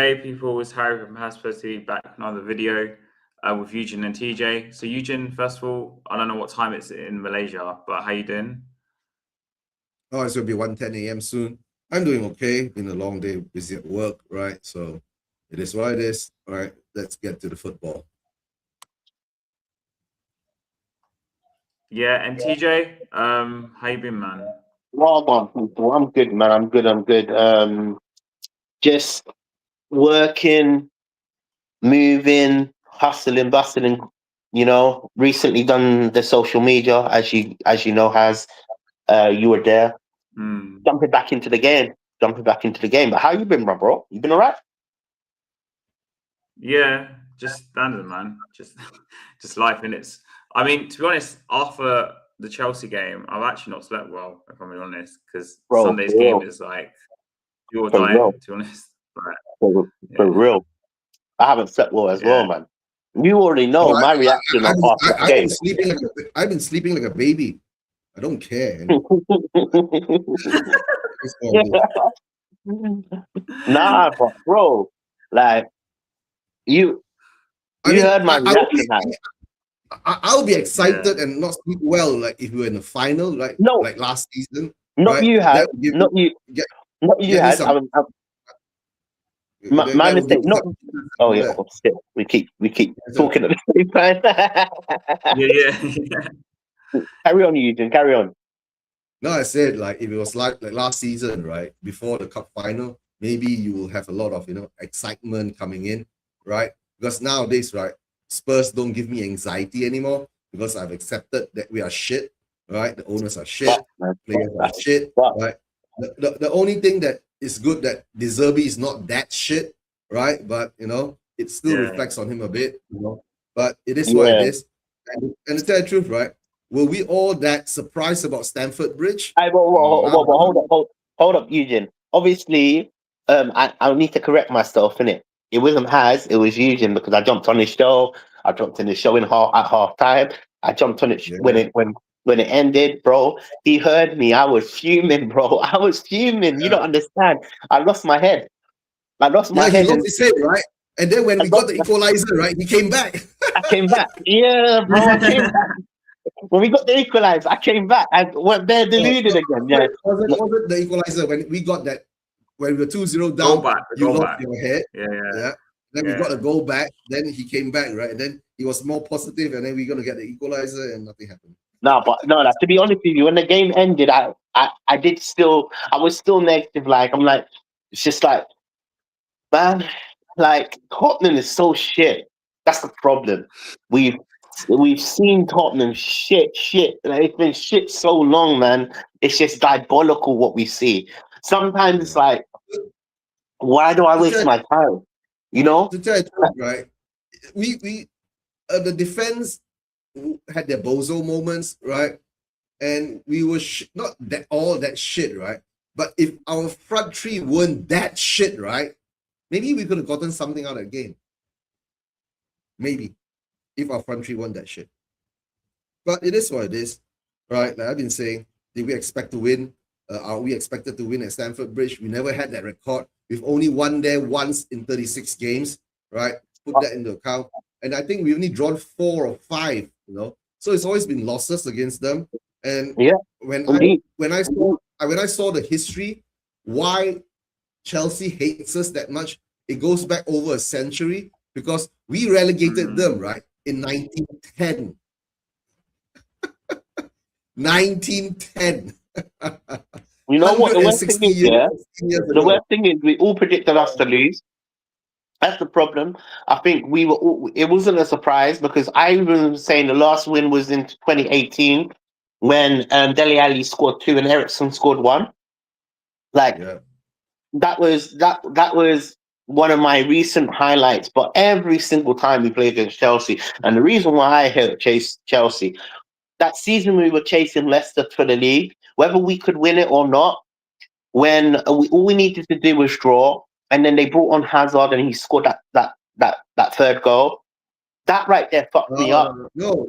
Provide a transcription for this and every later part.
Hey people, it's Harry from Spurs TV back with another video with Eugen and TJ. So Eugen, first of all, I don't know what time it's in Malaysia, but how you doing? Oh, it's gonna be 1:10 a.m. soon. I'm doing okay. Been a long day, busy at work, right? So it is what it is. All right, let's get to the football. Yeah, and TJ, how you been, man? Well done, people. I'm good, man. I'm good. Just working, moving, hustling, bustling. Recently done the social media, as you know, has you were there, Hmm. jumping back into the game, But how you been, bro? You been alright? Yeah, just standard, man. Just just life in it. I mean, to be honest, after the Chelsea game, I've actually not slept well, if I'm being honest, because Bro, Sunday's for game real, is like do or for die, real, to be honest. But for yeah. real. I haven't slept well as well, Yeah. man. You already Oh, know my reaction I've on been, after the I've been game. sleeping I've been sleeping like a baby. I don't care. It's all good. Nah, bro, like you, I you mean, heard my reaction, man. I'll be Yeah. excited and not sleep well, like if we were in the final, No, like last season, not right? you had, That would give not you, get, not you get me had. some. My That would give mistake. me Not. some. Oh yeah, That. oh, still, we keep So, talking at the same time. Yeah, yeah. Carry on, Eugene. Carry on. No, I said like if it was like last season, right before the cup final, maybe you will have a lot of excitement coming in, right? Because nowadays, right, Spurs don't give me anxiety anymore because I've accepted that we are shit, right? The owners are shit, Fuck, man. players are shit, Fuck. right? The only thing that is good that De Zerbi is not that shit, right? But it still Yeah. reflects on him a bit, But it is what it Yeah. is. And to tell the truth, right? Were we all that surprised about Stamford Bridge? Hold up, Eugene. Obviously, I'll need to correct myself, innit? It wasn't Has, it was Eugene because I jumped on his show. I jumped in the show at half time. I jumped on it Yeah. when it ended, bro. He heard me. I was fuming, bro. I was fuming. You don't understand. I lost my head. I lost my He head lost and his head, right? And then when we got the equalizer, right, he came back. I came back. Yeah, bro, I came back. When we got the equalizer, I came back. I went there deluded again. Yeah. Was it the equalizer when we got that, when we were 2-0 Goal down, back, you goal lost back. your head. Yeah, yeah. Yeah. Then we got a goal back. Then he came back, right? And then he was more positive, and then we're going to get the equalizer, and nothing happened. No, to be honest with you, when the game ended, I was still negative. Like, I'm like, it's just like, man, like Tottenham is so shit. That's the problem. We've seen Tottenham shit. Like, it's been shit so long, man. It's just diabolical what we see. Sometimes it's like, why do I waste my time? You know? To tell you the truth, right? We the defense had their bozo moments, right? And we were not that all that shit, right? But if our front three weren't that shit, right? Maybe we could have gotten something out of the game. Maybe if our front three weren't that shit. But it is what it is, right? Like I've been saying, did we expect to win? Are we expected to win at Stamford Bridge? We never had that record. We've only won there once in 36 games, right? Put that into account. And I think we've only drawn 4 or 5, So it's always been losses against them. And yeah, when indeed. I saw the history, why Chelsea hates us that much, it goes back over a century because we relegated them, right, in 1910. 1910. You know what? The worst thing is, the worst thing is we all predicted us to lose. That's the problem. I think it wasn't a surprise because I even was saying the last win was in 2018 when Dele Alli scored 2 and Ericsson scored 1. Like that was one of my recent highlights. But every single time we play against Chelsea, and the reason why I hate chase Chelsea, that season we were chasing Leicester for the league, whether we could win it or not, when all we needed to do was draw, and then they brought on Hazard and he scored that third goal. That right there fucked me up. No,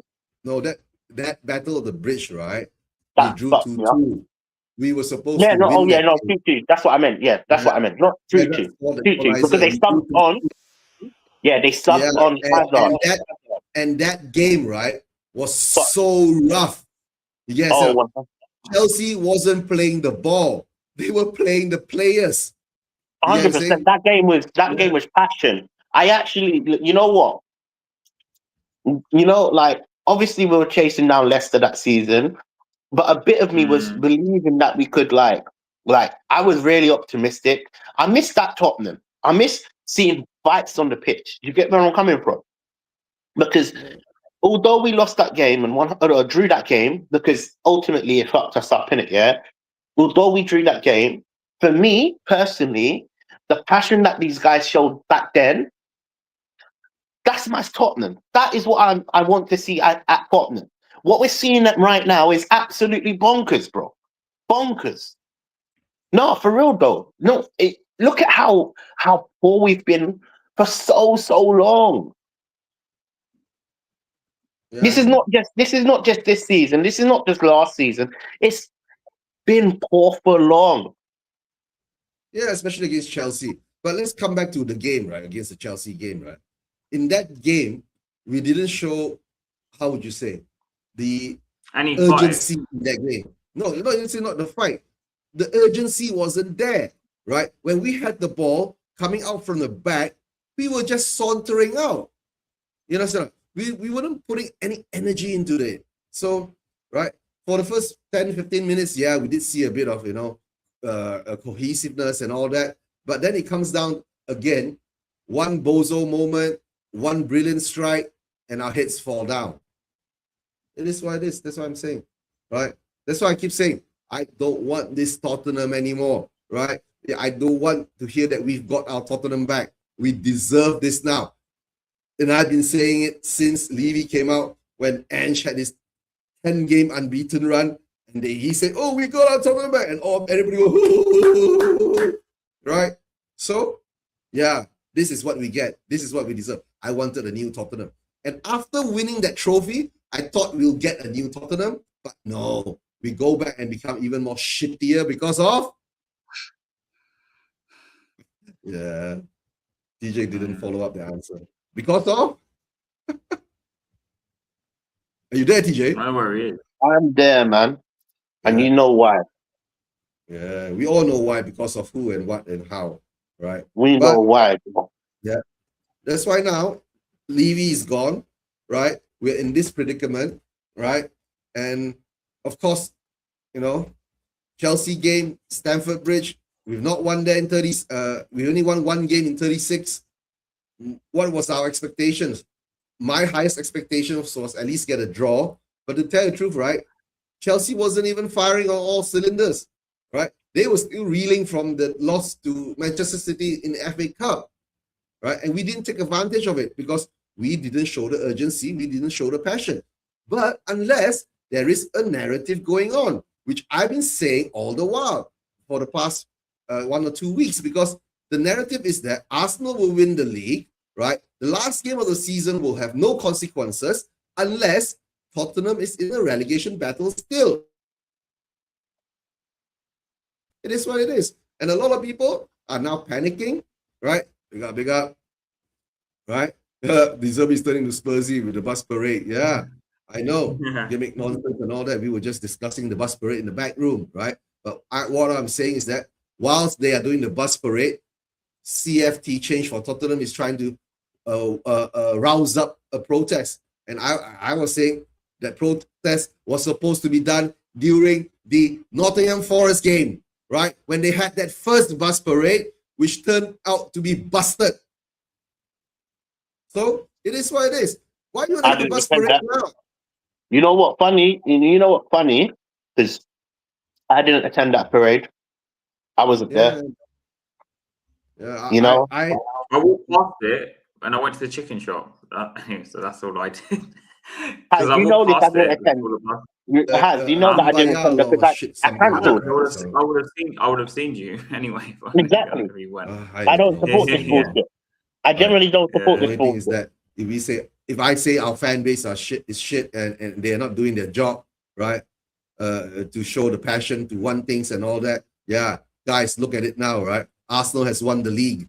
that Battle of the Bridge, right? That we drew fucked me up. 2-2. we were supposed Yeah, to no, win oh yeah, that no, game. 2-2. That's what I meant. Yeah, that's what I meant. Not Yeah, 2-2. that's for the 2-2. Because equalizer. they subbed on. Yeah, they subbed on Hazard. And that game, right, was But, so rough. You guys oh, Chelsea wasn't playing the ball. They were playing the players. 100%. That game was passion. I actually, you know what? You know, like, obviously we were chasing down Leicester that season, but a bit of me was believing that we could, like, I was really optimistic. I missed that Tottenham. I miss seeing fights on the pitch. You get where I'm coming from? Because although we lost that game and drew that game, because ultimately it fucked us up in it, yeah. Although we drew that game, for me personally, the passion that these guys showed back then, that's my Tottenham. That is what I want to see at Tottenham. What we're seeing right now is absolutely bonkers, bro. Bonkers. No, for real though. No, look at how poor we've been for so long. Yeah. This is not just this season. This is not just last season. It's been poor for long. Yeah, especially against Chelsea. But let's come back to the game, right? Against the Chelsea game, right? In that game, we didn't show, how would you say, the urgency in that game. No, it's not the fight. The urgency wasn't there, right? When we had the ball coming out from the back, we were just sauntering out. You know, we weren't putting any energy into it. So, right, for the first 10, 15 minutes, yeah, we did see a bit of, cohesiveness and all that. But then it comes down again, one bozo moment, one brilliant strike, and our heads fall down. It is what it is. That's what I'm saying, right? That's why I keep saying, I don't want this Tottenham anymore, right? I don't want to hear that we've got our Tottenham back. We deserve this now. And I've been saying it since Levy came out, when Ange had this 10-game unbeaten run, and he said, oh, we got our Tottenham back, and everybody go, right? So, yeah, this is what we get. This is what we deserve. I wanted a new Tottenham. And after winning that trophy, I thought we'll get a new Tottenham, but no. We go back and become even more shittier because of... Yeah. TJ didn't follow up the answer. Because of... Are you there, TJ? I know where he is. I'm there, man. And you know why. Yeah, we all know why, because of who and what and how, right? We know why. Yeah. That's why now Levy is gone, right? We're in this predicament, right? And of course, Chelsea game, Stamford Bridge, we've not won there in 30. We only won one game in 36. What was our expectations? My highest expectation was at least get a draw. But to tell you the truth, right? Chelsea wasn't even firing on all cylinders, right? They were still reeling from the loss to Manchester City in the FA Cup, right? And we didn't take advantage of it because we didn't show the urgency, we didn't show the passion. But unless there is a narrative going on, which I've been saying all the while for the past 1 or 2 weeks, because the narrative is that Arsenal will win the league, right? The last game of the season will have no consequences unless Tottenham is in a relegation battle still. It is what it is. And a lot of people are now panicking, right? Big up, right? De Zerbi is turning to Spursy with the bus parade. Yeah, I know. Gimmick nonsense and all that. We were just discussing the bus parade in the back room, right? But what I'm saying is that whilst they are doing the bus parade, CFT Change for Tottenham is trying to rouse up a protest. And I was saying that protest was supposed to be done during the Nottingham Forest game, right? When they had that first bus parade, which turned out to be busted. So it is what it is. Why do you have the bus parade now? You know what funny? Because I didn't attend that parade. I wasn't there. Yeah, I walked past it and I went to the chicken shop. So that's all I did. Has, you know this? I didn't attend. Has, you know that I didn't attend because I cancelled. I would have seen you anyway. Exactly. I don't support this bullshit. I generally don't support this bullshit. Is that if I say our fan base is shit and they're not doing their job, right? to show the passion to win things and all that. Yeah, guys, look at it now, right? Arsenal has won the league.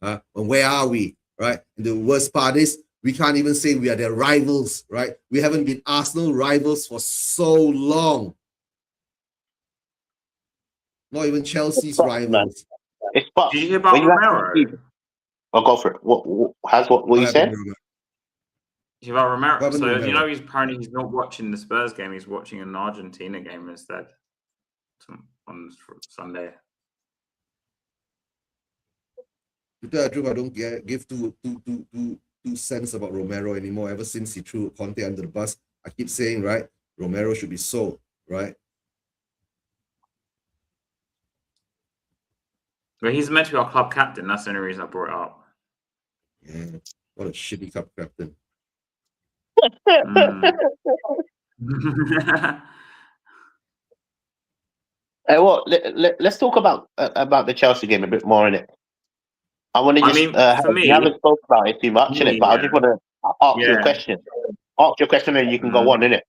And where are we, right? And the worst part is we can't even say we are their rivals, right? We haven't been Arsenal rivals for so long. Not even Chelsea's rivals. It's but did you hear about Romero? I'll go for it. What you said? Did you hear about Romero? So you know, he's not watching the Spurs game. He's watching an Argentina game instead on Sunday. To tell the truth, I don't give two cents about Romero anymore. Ever since he threw Conte under the bus, I keep saying, right, Romero should be sold, right? But he's meant to be our club captain. That's the only reason I brought it up. Yeah, what a shitty club captain. Let's talk about the Chelsea game a bit more in it. I want to just for me, we haven't spoken about it too much in it, but I just want to ask you a question. Ask your question and you can go on in it.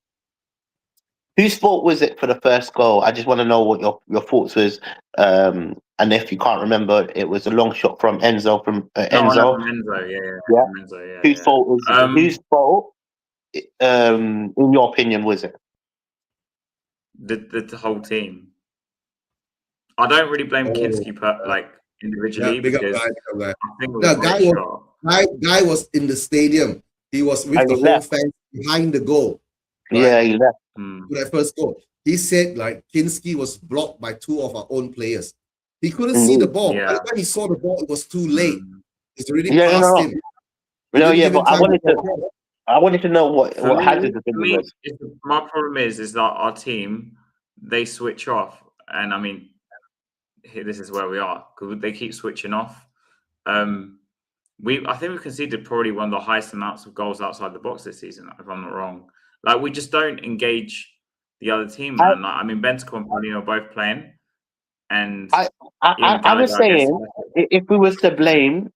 Whose fault was it for the first goal? I just want to know what your thoughts was. And if you can't remember, it was a long shot from Enzo. Enzo, yeah. Whose fault was it? Whose fault, in your opinion, was it? The whole team. I don't really blame Kinski individually because I think guy was in the stadium. He was with the whole fans behind the goal. Right? Yeah, he left. To that first goal. He said Kinski was blocked by two of our own players. He couldn't see the ball. By the time he saw the ball, it was too late. It's already past him. But I wanted to know what Hazard's opinion was. My problem is that our team, they switch off, and I mean, this is where we are because they keep switching off. I think we conceded probably one of the highest amounts of goals outside the box this season, if I'm not wrong. We just don't engage the other team, man. I mean, Bentancur and Paulinho are both playing, and I was saying if we was to blame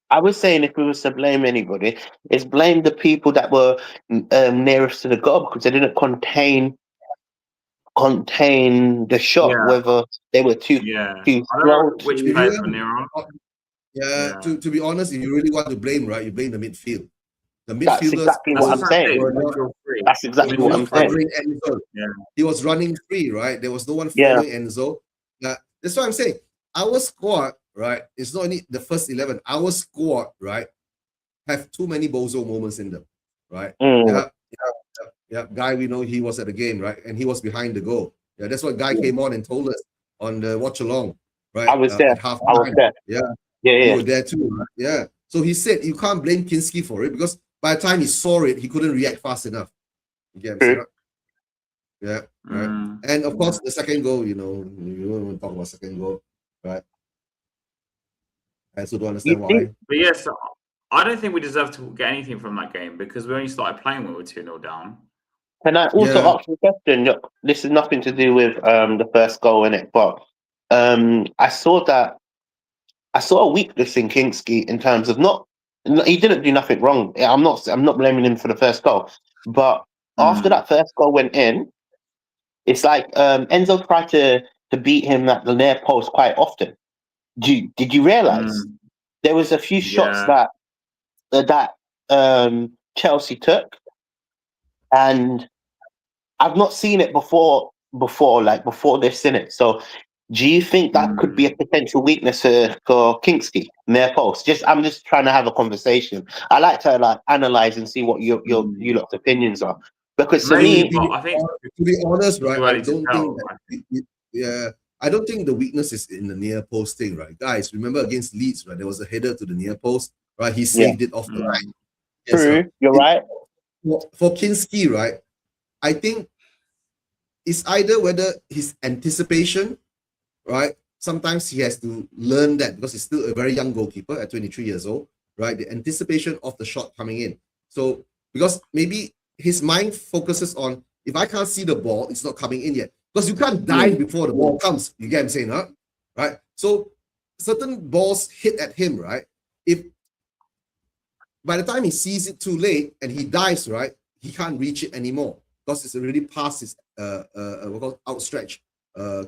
anybody, it's blame the people that were nearest to the goal because they didn't contain the shot, whether they were too slow. Which players were near on? To be honest, if you really want to blame, right, you blame the midfield. The midfielders. That's exactly what I'm saying. That's exactly what I'm saying. He was running free, right? There was no one following Enzo. That's what I'm saying. Our squad, right, it's not only the first 11. Our squad, right, have too many bozo moments in them, right? Yeah, Guy, we know he was at the game, right? And he was behind the goal. Yeah, that's what Guy came on and told us on the watch along, right? I was there. I was there. Yeah. You were there too, right? Yeah. So he said you can't blame Kinski for it because by the time he saw it, he couldn't react fast enough. You get what I'm saying? Yeah, right. And of course, the second goal, you don't want to talk about second goal, right? I also don't understand why. But yes, I don't think we deserve to get anything from that game because we only started playing when we were 2-0 down. Can I also ask you a question? This is nothing to do with the first goal in it, but I saw a weakness in Kinski in terms of he didn't do nothing wrong. I'm not blaming him for the first goal, but after that first goal went in, it's like Enzo tried to beat him at the near post quite often. Did you realize there was a few shots that Chelsea took, and I've not seen it before this in it. So do you think that could be a potential weakness for Kinski near post? I'm just trying to have a conversation. I like to analyze and see what your lot's opinions are. Because to me, I think to be honest, right, I don't think the weakness is in the near post thing, right? Guys, remember against Leeds, right? There was a header to the near post, right? He saved it off the line. True, you're right. For Kinski, right, I think it's either whether his anticipation, right? Sometimes he has to learn that because he's still a very young goalkeeper at 23 years old, right? The anticipation of the shot coming in. So, because maybe his mind focuses on, if I can't see the ball, it's not coming in yet. Because you can't dive before the ball comes. You get what I'm saying, huh? Right? So, certain balls hit at him, right? If by the time he sees it too late and he dives, right, he can't reach it anymore. because it's already past his what called outstretched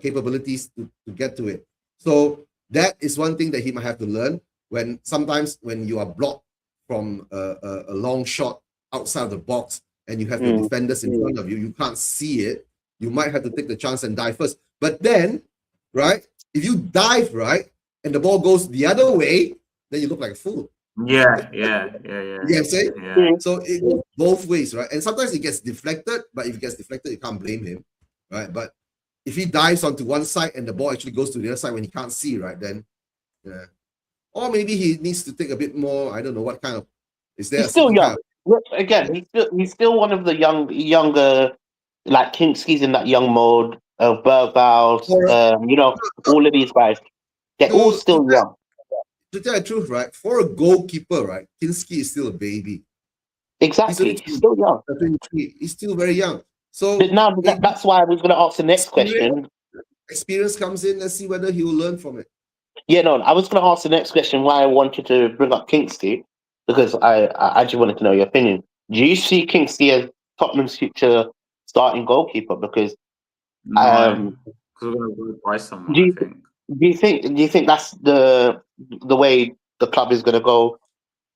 capabilities to get to it. So that is one thing that he might have to learn. When sometimes when you are blocked from a long shot outside of the box and you have the defenders in front of you, you can't see it. You might have to take the chance and dive first. But then, right, if you dive right and the ball goes the other way, then you look like a fool. Yeah. You know what I'm saying? Yeah. So it goes both ways, right? And sometimes it gets deflected, but if it gets deflected, you can't blame him, right? But if he dives onto one side and the ball actually goes to the other side when he can't see, right, then, yeah. Or maybe he needs to take a bit more, I don't know what kind of, is there He's still young. Kind of, Again, he's still one of the younger, like Kinski's in that young mode of Bergvals, all of these guys. They're all still young. To tell the truth, right, for a goalkeeper, right, Kinski is still a baby. Exactly, he's still young. He's still very young. So but now that's why I was going to ask the next question. Experience comes in. Let's see whether he will learn from it. Yeah, no, I was going to ask the next question why I wanted to bring up Kingsley, because I actually wanted to know your opinion. Do you see Kingsley as Tottenham's future starting goalkeeper? Because we're going to buy someone. Do you think that's the way the club is going to go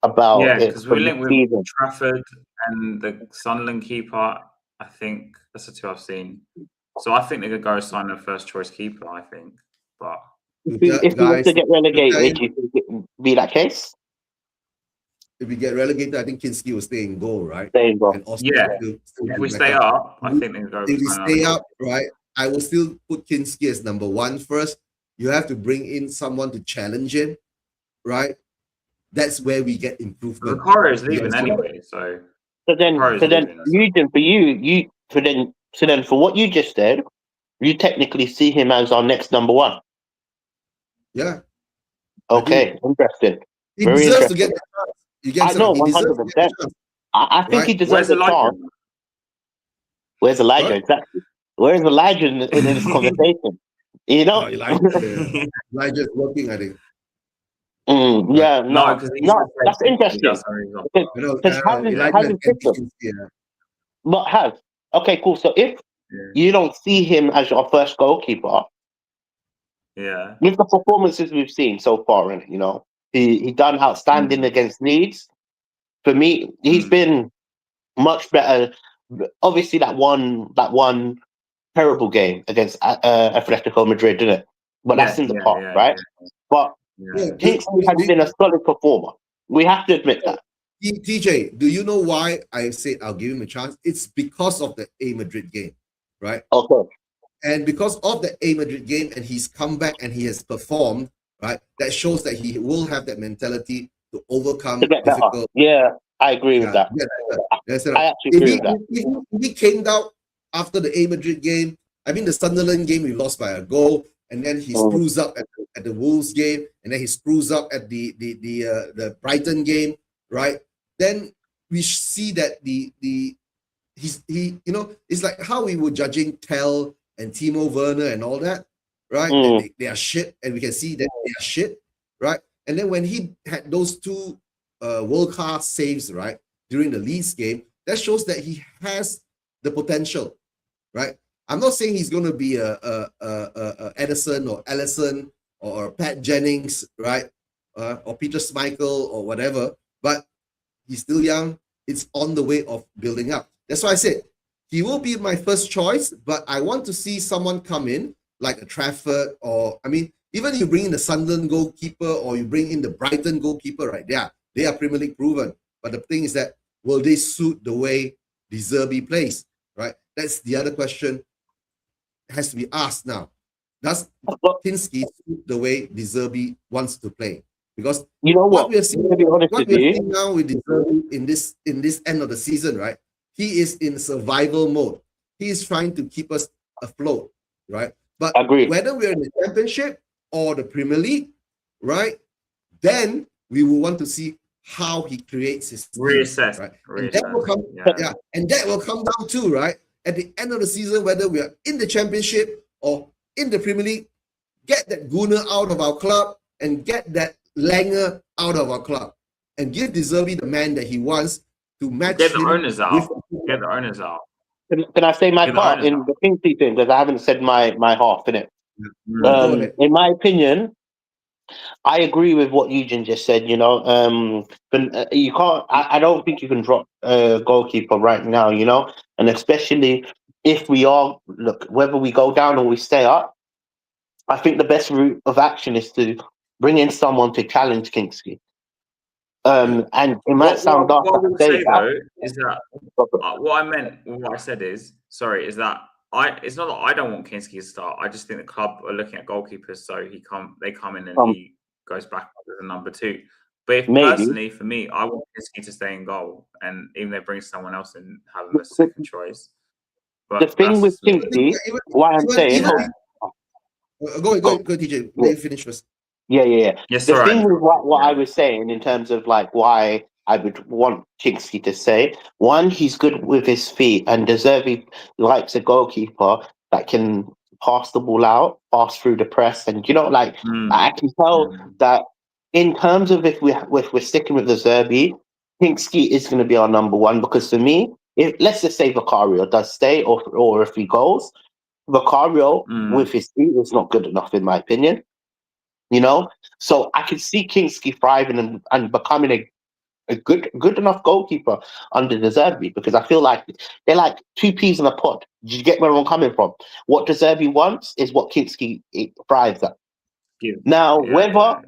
about? Yeah, because we're linked with Trafford and the Sunderland keeper. I think that's the two I've seen. So I think they're going to go sign their first choice keeper. I think, but if we were to get relegated, do you think it would be that case? If we get relegated, I think Kinski will stay in goal, right? Stay in goal. And if we stay up, I think they'll go. If we stay up, right, I will still put Kinski as number one first. You have to bring in someone to challenge him, right? That's where we get improvement. Ricaro is leaving anyway, so then for what you just said, you technically see him as our next number one. Yeah. Okay, interesting. He deserves to get the chance. I know, 100%. I think he deserves a chance. Where's Elijah? What? Exactly. Where's Elijah in this conversation? You know? Elijah's working, I think. Yeah, no, that's interesting. Okay, cool. So if you don't see him as your first goalkeeper, with the performances we've seen so far, and he done outstanding against Leeds. For me, he's been much better. Obviously, that one terrible game against Atletico Madrid, didn't it? But that's in the past, right? But Kingsley has been a solid performer. We have to admit that. TJ, do you know why I said I'll give him a chance? It's because of the A Madrid game, right? Okay. And because of the A Madrid game, and he's come back and he has performed, right? That shows that he will have that mentality to overcome difficult. Yeah, I agree with that. I actually agree with that. If he came down after the A Madrid game, I mean the Sunderland game, we lost by a goal, and then he screws up at the Wolves game, and then he screws up at the Brighton game, right? Then we see that it's like how we were judging Tell and Timo Werner and all that, right? They are shit, and we can see that they are shit, right? And then when he had those two world-class saves, right, during the Leeds game, that shows that he has the potential, right? I'm not saying he's going to be a Edison or Ellison or Pat Jennings, right, or Peter Schmeichel or whatever, but he's still young. It's on the way of building up. That's why I said he will be my first choice, but I want to see someone come in like a Trafford, or even you bring in the Sunderland goalkeeper or you bring in the Brighton goalkeeper, right? They are Premier League proven. But the thing is that will they suit the way De Zerbi plays, right? That's the other question has to be asked now. Does Kinski suit the way De Zerbi wants to play? Because what we are seeing now with De Zerbi in this end of the season, right? He is in survival mode. He is trying to keep us afloat, right? But whether we're in the Championship or the Premier League, right? Then we will want to see how he creates his team, reassess, right? And that will come down to, right, at the end of the season, whether we are in the Championship or in the Premier League, get that Gunnar out of our club and get that Langer out of our club and give De Zerbi the man that he wants to match Get the owners out. Get the owners out. Can I say my You're the part owner in now. the Kingsley thing? Because I haven't said my half in it. Go ahead. In my opinion, I agree with what Eugene just said. But you can't. I don't think you can drop a goalkeeper right now. And especially if we are whether we go down or we stay up, I think the best route of action is to bring in someone to challenge Kingsley. And it might sound daft What I to will say say that. though is that what I said is sorry is that it's not that I don't want Kinski to start. I just think the club are looking at goalkeepers, so they come in and he goes back as a number 2. But if Maybe. personally for me, I want Kinski to stay in goal, and even if they bring someone else in, have him as second choice. But The thing with that's me. Kingsley, what I'm saying. Go, TJ. Let you finish first. Yeah. Yes, The sorry. thing with what I was saying in terms of like why I would want Kingsley to say, one, he's good with his feet, and De Zerbi likes a goalkeeper that can pass the ball out, pass through the press, and I can tell that in terms of if we're sticking with De Zerbi, Kingsley is going to be our number 1 because for me, if let's just say Vicario does stay or if he goes, Vicario with his feet is not good enough in my opinion. So I can see Kingsley thriving and becoming a good enough goalkeeper under De Zerbi because I feel like they're like 2 peas in a pod. Do you get where I'm coming from? What De Zerbi wants is what Kingsley thrives at. Now, whether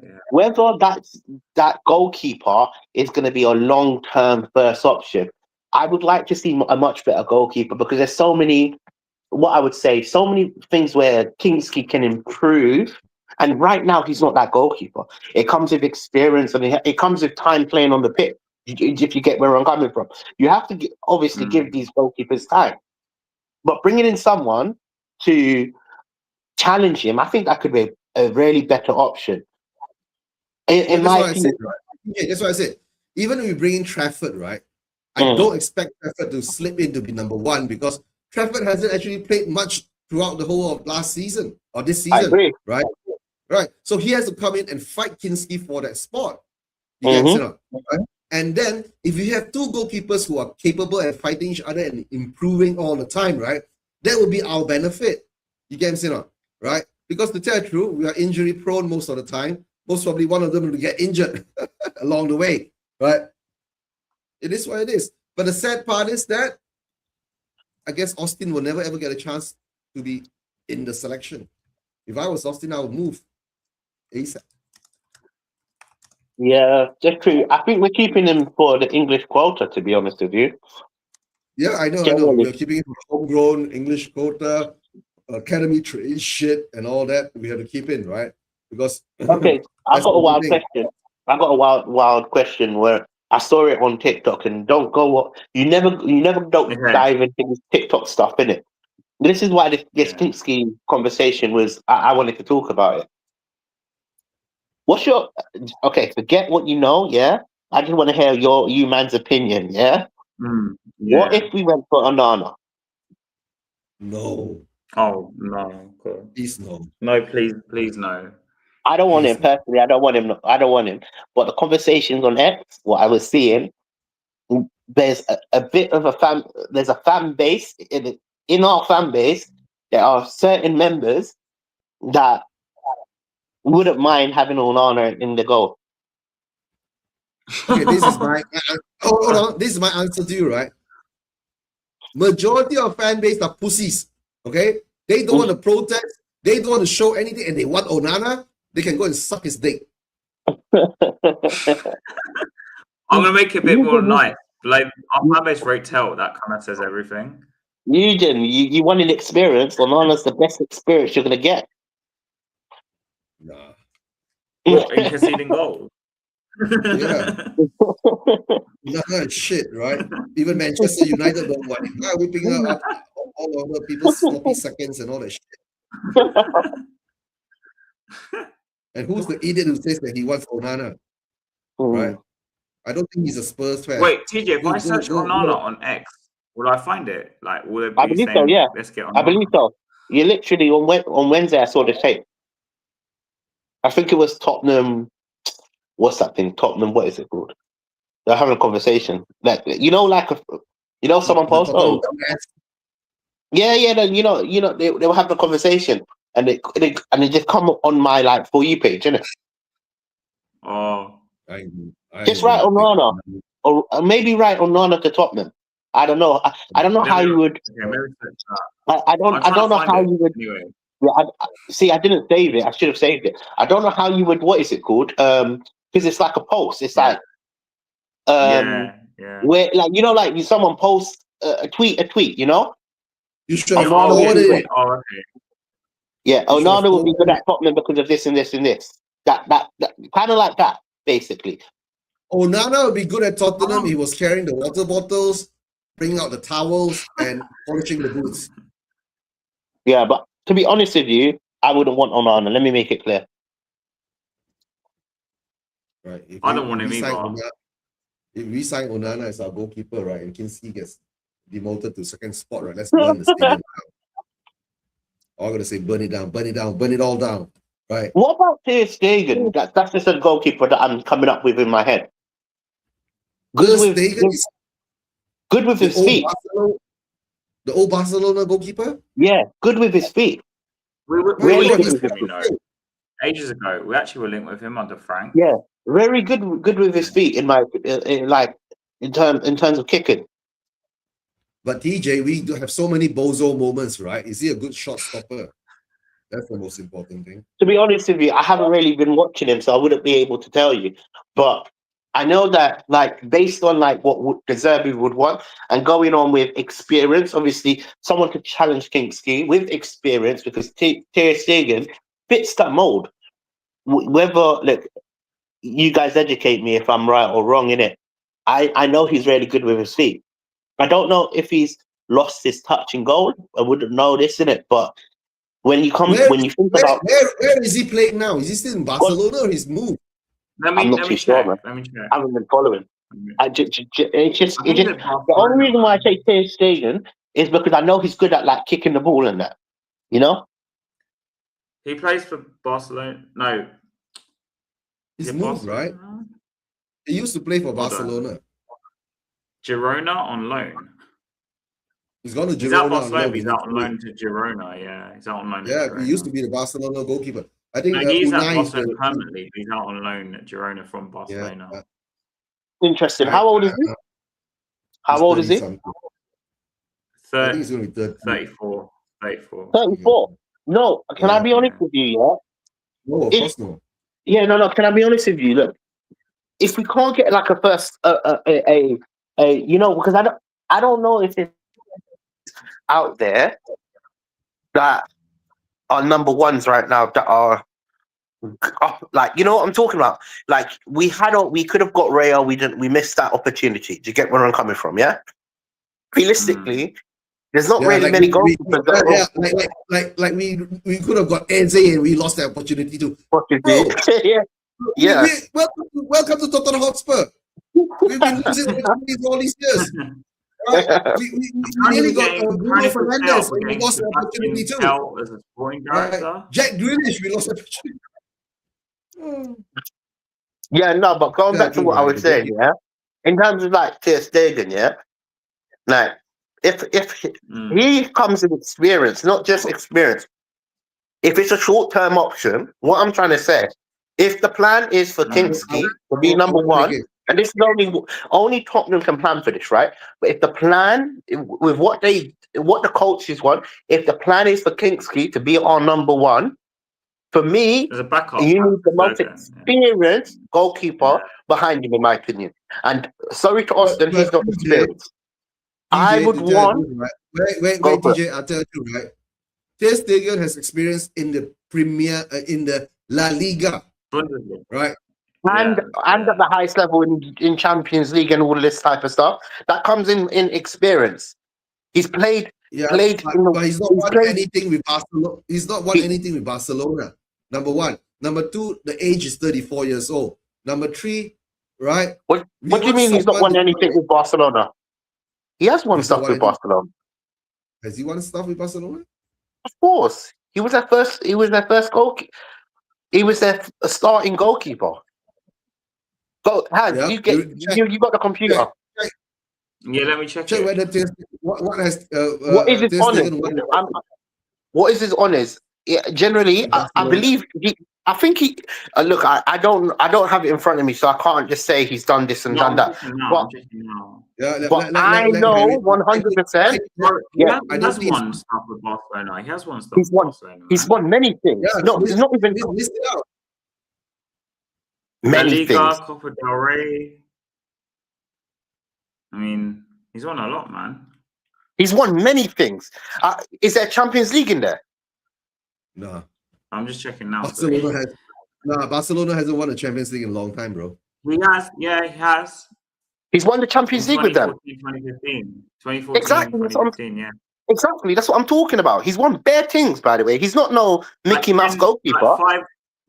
that goalkeeper is going to be a long-term first option, I would like to see a much better goalkeeper because there's so many things where Kingsley can improve. And right now, he's not that goalkeeper. It comes with experience and it comes with time playing on the pitch, if you get where I'm coming from. You have to obviously give these goalkeepers time. But bringing in someone to challenge him, I think that could be a really better option. In my opinion. That's what I said. Even if we bring in Trafford, right? I don't expect Trafford to slip in to be number 1 because Trafford hasn't actually played much throughout the whole of last season or this season. I agree. Right. So he has to come in and fight Kinski for that spot. You get it? Right? And then if you have 2 goalkeepers who are capable at fighting each other and improving all the time, right? That will be our benefit. You get it? Right? Because to tell the truth, we are injury prone most of the time. Most probably one of them will get injured along the way. Right? It is what it is. But the sad part is that I guess Austin will never ever get a chance to be in the selection. If I was Austin, I would move ASAP. Yeah, that's true. I think we're keeping him for the English quota, to be honest with you. Yeah, I know. We're keeping it for homegrown English quota, academy trade shit, and all that. We have to keep in, right? Because okay, I got a wild question. I got a wild question where I saw it on TikTok, and don't go. You never don't dive into this TikTok stuff, innit? This is why this Kinski conversation was. I wanted to talk about it. What's your forget what you know, yeah? I just want to hear you man's opinion, yeah? What if we went for Onana? No. Oh no. Cool. Please no. No, please no. I don't want him personally. I don't want him. But the conversations on X, what I was seeing, there's a bit of there's a fan base in our fan base. There are certain members that wouldn't mind having Onana in the goal. Okay, this is my hold on. This is my answer to you, right? Majority of fan base are pussies. Okay, they don't want to protest. They don't want to show anything, and they want Onana. They can go and suck his dick. I'm gonna make it a bit more nice. Like our fan base rate tell that kind of says everything. Eugene, you want an experience. Onana's the best experience you're gonna get. Nah. What, in conceding goals? Yeah. Nah, shit, right? Even Manchester United don't want him. We're picking up all over people's sloppy seconds and all that shit. And who's the idiot who says that he wants Onana? Right? I don't think he's a Spurs fan. Wait, TJ, if I search Onana on X, will I find it? Like, will it be I believe saying, so, yeah. Let's get Onana? I believe so. You literally on Wednesday I saw the tape. I think it was Tottenham. What's that thing? Tottenham. What is it called? They're having a conversation. Like someone posted. Yeah. Then they will have the conversation, and it just come up on my like For You page, innit? Oh, I Just ain't write been a big Onana, or maybe write Onana to Tottenham. I don't know. I don't know let how me you would. okay, maybe search that. I I'm trying don't to know find how it you would. anyway. Yeah, see, I didn't save it. I should have saved it. I don't know how you would. What is it called? Because it's like a post. It's Yeah, like yeah. where like like someone posts a tweet, You should have Oh, yeah. Onana would be forwarded good. it. Oh, okay. Yeah, You should have Onana would be good forwarded at Tottenham because of this and this and this. That kind of like that, basically. Onana would be good at Tottenham. Oh. He was carrying the water bottles, bringing out the towels, and polishing the boots. Yeah, but to be honest with you, I wouldn't want Onana. Let me make it clear. Right. If I don't want we him sign either. Onana, if we sign Onana as our goalkeeper, right, and Kinski gets demoted to second spot, right, let's burn the stadium down. I'm gonna say burn it down, burn it down, burn it all down. Right. What about Ter Stegen? That's just a goalkeeper that I'm coming up with in my head. Ter Stegen is Good with the his old feet. Barcelona goalkeeper. Yeah, good with his feet. We Really linked good with with his him, ages ago. We actually were linked with him under Frank. Yeah, very good with his feet in terms of kicking. But TJ, we do have so many bozo moments, right? Is he a good shot stopper? That's the most important thing. To be honest with you, I haven't really been watching him, so I wouldn't be able to tell you. But I know that, like, based on like what De Zerbi would want, and going on with experience, obviously, someone could challenge Kinski with experience because Ter Stegen fits that mold. Whether look, you guys educate me if I'm right or wrong in it. I know he's really good with his feet. I don't know if he's lost his touch in goal. I wouldn't know this in it, but when you think about, Where is he playing now? Is he still in Barcelona or he's moved? I'm not too sure, man. Let me check. I haven't been following. It's just I think it's the only reason why I say Ter Stegen is because I know he's good at like kicking the ball and that. You know, he plays for Barcelona. No, He's moved, right? He used to play for Barcelona. Girona on loan. He's gone to Girona. He's out Barcelona. He's out on loan to Girona. Yeah, he's out on loan. Yeah, he used to be the Barcelona goalkeeper. I think he's at Unai Barcelona permanently. He's out on loan at Girona from Barcelona. Yeah. Interesting. How old is he? How old is he? I think he's going to be 34. 34. No, can I be honest with you? Yeah. No, of course not. Yeah, no. Can I be honest with you? Look, if we can't get like a first, because I don't know if it's out there that are number ones right now that are like, you know what I'm talking about? Like we could have got Real, we missed that opportunity. Do you get where I'm coming from? Yeah. Realistically, there's not really many goalkeepers. Like we could have got Eze and we lost that opportunity too. Yeah. Welcome to Tottenham Hotspur. We've been losing opportunities all these years. Right? We nearly got Bruno Fernandes and we lost the opportunity too. As a scoring director. Right? Jack Grealish, we lost the opportunity. Yeah, no, but going back to what I was saying, yeah, in terms of like Ter Stegen, yeah, like if he comes with experience, not just experience, if it's a short-term option, what I'm trying to say, if the plan is for Kinski to be number one, and this is only Tottenham can plan for this, right? But if the plan with what the coaches want, if the plan is for Kinski to be our number one, for me, as a backup, you need the most experienced goalkeeper behind him, in my opinion. And sorry to Austin, he's not experienced. I would want. Wait, DJ, I'll tell you, right? Ter Stegen has experience in the Premier, in the La Liga, right? And at the highest level in Champions League and all this type of stuff. That comes in experience. He's played. But he's not won anything with Barcelona. He's not won anything with Barcelona. Number one. Number two, the age is 34 years old. Number three, right? What do you mean he's not won anything with Barcelona? He has won stuff with Barcelona. Has he won stuff with Barcelona? Of course. He was their first goalkeeper. He was their starting goalkeeper. You got the computer. Yeah, let me check Check it. whether what has What is his Ter honors? Stegen won? What is his honors? Yeah, generally, I Barcelona. believe I think he. Look, I don't have it in front of me, so I can't just say he's done this and No, done I'm that. checking now. But I'm checking now. Yeah, I let know Harry. 100%. Bro, Yeah, I he don't has think won stuff with Barcelona. He has won stuff he's with won. Barcelona, He's man. won many things. yeah. No, not even List it out. La many Liga, things. Copa del Rey. I mean, he's won a lot, man. He's won many things. Is there Champions League in there? Nah, I'm just checking now. Sorry. Barcelona hasn't won a Champions League in a long time, bro. He has. Yeah, he has. He's won the In Champions League with them. 2014, 2015. Exactly. 2015, yeah. Exactly. That's what I'm talking about. He's won bare things, by the way. He's not no Mickey Mouse goalkeeper. Like 5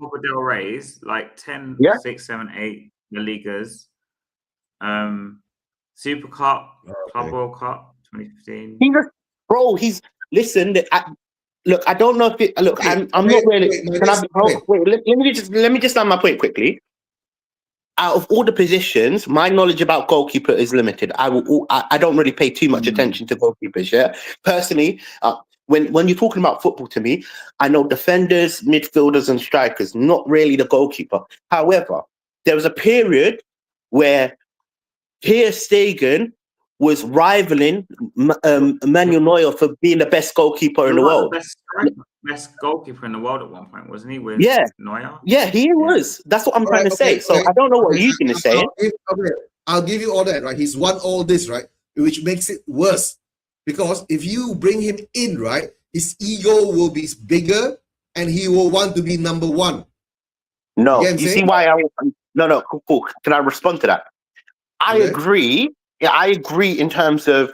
Copa del Reys, like 10, Yeah. 6, 7, 8 La Ligas. Super Cup, Club World Cup, 2015. Listen. Look, I don't know if it. Look, I'm not really. Let me just land my point quickly. Out of all the positions, my knowledge about goalkeeper is limited. I don't really pay too much attention to goalkeepers. Yeah, personally, when you're talking about football to me, I know defenders, midfielders, and strikers. Not really the goalkeeper. However, there was a period where Ter Stegen was rivaling Manuel Neuer for being the best goalkeeper in the world. Best goalkeeper in the world at one point, wasn't he? With Neuer? Yeah, he was. That's what I'm trying to say. So I don't know what you're going to say. I'll give you all that, right? He's won all this, right? Which makes it worse. Because if you bring him in, right, his ego will be bigger and he will want to be number one. No, you see why No, cool. Can I respond to that? I agree. Yeah, I agree in terms of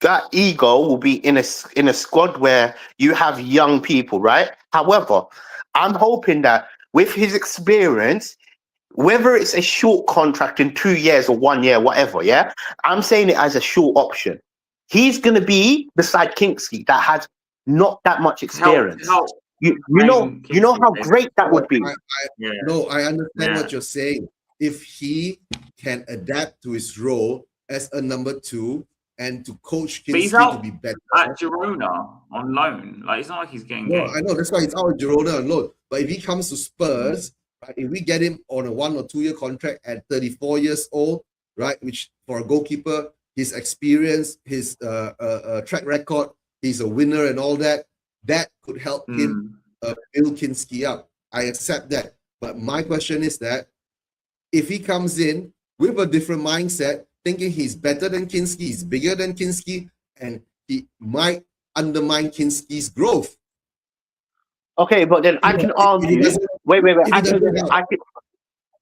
that ego will be in a squad where you have young people, right? However, I'm hoping that with his experience, whether it's a short contract in 2 years or 1 year, whatever, yeah, I'm saying it as a short option. He's going to be beside Kingsley that has not that much experience. You know how great that would be. No, I understand what you're saying. If he can adapt to his role as a number 2 and to coach Kingsley to be better. At Girona on loan. Like, it's not like he's getting games. I know, that's why he's out of Girona on loan. But if he comes to Spurs, right, if we get him on a 1 or 2 year contract at 34 years old, right, which for a goalkeeper, his experience, his track record, he's a winner and all that, that could help him build Kinski up. I accept that. But my question is that if he comes in with a different mindset, thinking he's better than Kinski, he's bigger than Kinski, and he might undermine Kinski's growth. Okay, but then I can argue. Wait.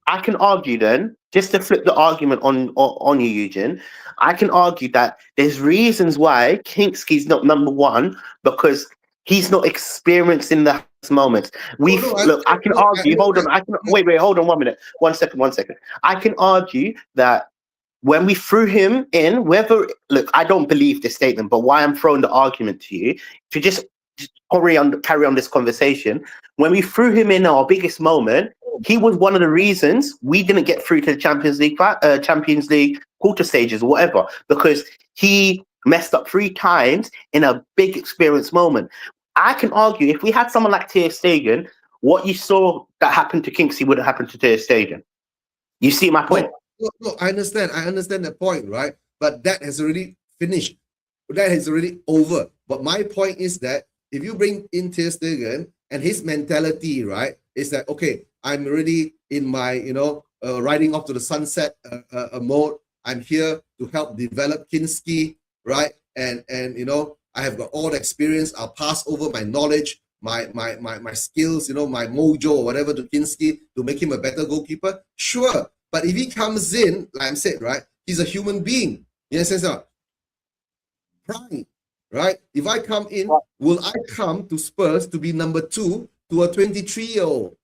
I can argue then, just to flip the argument on you, Eugene. I can argue that there's reasons why Kinski's not number 1 because he's not experienced in the moments. I can argue. Hold on. Hold on 1 minute. 1 second. I can argue that when we threw him in, I don't believe this statement, but why I'm throwing the argument to you to just carry on this conversation. When we threw him in our biggest moment, he was one of the reasons we didn't get through to the Champions League quarter stages or whatever, because he messed up 3 times in a big experience moment. I can argue if we had someone like Ter Stegen, what you saw that happened to Kingsley would have happened to Ter Stegen. You see my point? No, I understand that point, right? But that has already finished. That is already over. But my point is that if you bring in Ter Stegen and his mentality, right, is that, okay, I'm already in my, riding off to the sunset mode. I'm here to help develop Kinski, right? And I have got all the experience. I'll pass over my knowledge, my skills, my mojo or whatever to Kinski to make him a better goalkeeper. Sure. But if he comes in, like I said, right, he's a human being. Yes, pride, right? If I come in, will I come to Spurs to be number 2 to a 23-year-old?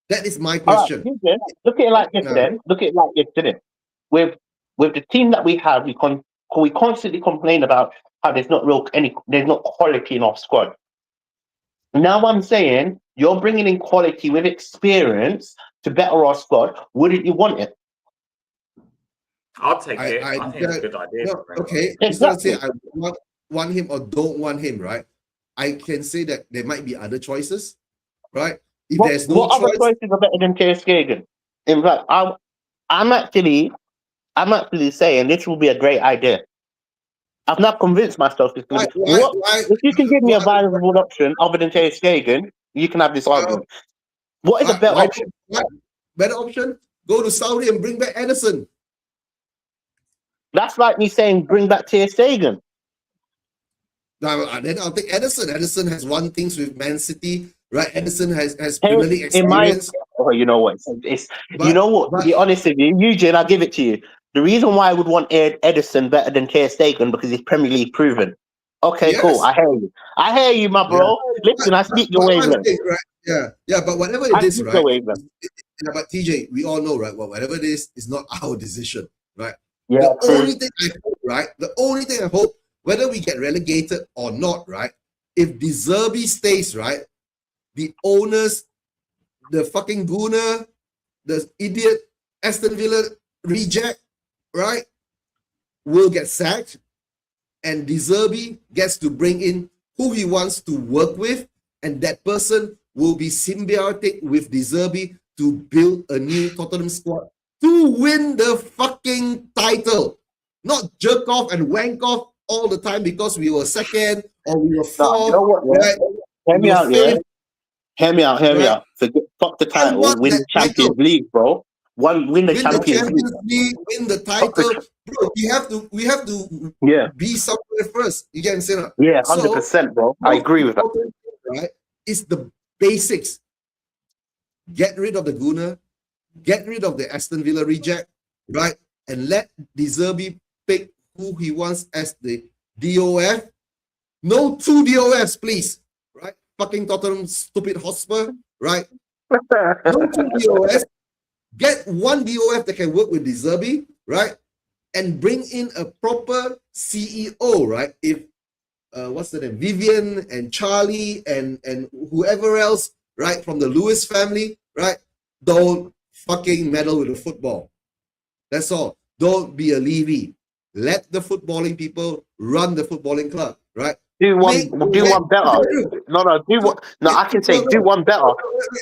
That is my question. Right, look at it like this then. Look at it like this, didn't it? With the team that we have, we constantly complain about how there's not quality in our squad. Now I'm saying you're bringing in quality with experience to better our squad. Wouldn't you want it? I'll take it. I think it's a good idea. No, okay. It's not to say I want him or don't want him, right? I can say that there might be other choices, right? If there's no what choice, other choices are better than Ter Stegen? In fact, I'm actually saying this will be a great idea. I've not convinced myself it's going to be. If you can give me a viable option other than Ter Stegen, you can have this argument. What is a better option? Better option? Go to Saudi and bring back Ederson. That's like me saying bring back Ter Stegen. Now, then I'll take Ederson. Ederson has won things with Man City, right? Ederson has Premier League experience. You know what? To be honest with you, Eugene, I'll give it to you. The reason why I would want Ederson better than Ter Stegen because he's Premier League proven. Okay, yes. Cool. I hear you, my bro. Yeah. Listen, I speak your wavelength. Right? Yeah, but whatever it is, right? But TJ, we all know, right? Well, whatever it is not our decision, right? Yeah. The only thing I hope, right? The only thing I hope, whether we get relegated or not, right? If De Zerbi stays, right? The owners, the fucking gooner, the idiot Aston Villa reject, right? Will get sacked, and De Zerbi gets to bring in who he wants to work with, and that person will be symbiotic with De Zerbi to build a new Tottenham squad to win the fucking title, not jerk off and wank off all the time because we were second or we were fourth. You know what, right? Hear me out, yeah. Hear me out. Forget fuck the title. Win the Champions League, bro. Win the Champions League. Win the title, bro. We have to be somewhere first. You get what I'm saying? Yeah, 100%, bro. I agree with that. Right? It's the basics. Get rid of the gooner, get rid of the Aston Villa reject, right? And let De Zerbi pick who he wants as the DOF. No 2 DOFs, please. Right? Fucking Tottenham stupid Hotspur, right? No 2 DOFs. Get 1 DOF that can work with De Zerbi, right? And bring in a proper CEO, right? If what's the name? Vivian and Charlie and whoever else, right, from the Lewis family, right? Don't fucking meddle with the football. That's all. Don't be a Levy. Let the footballing people run the footballing club, right? Do one better. I can say do one better.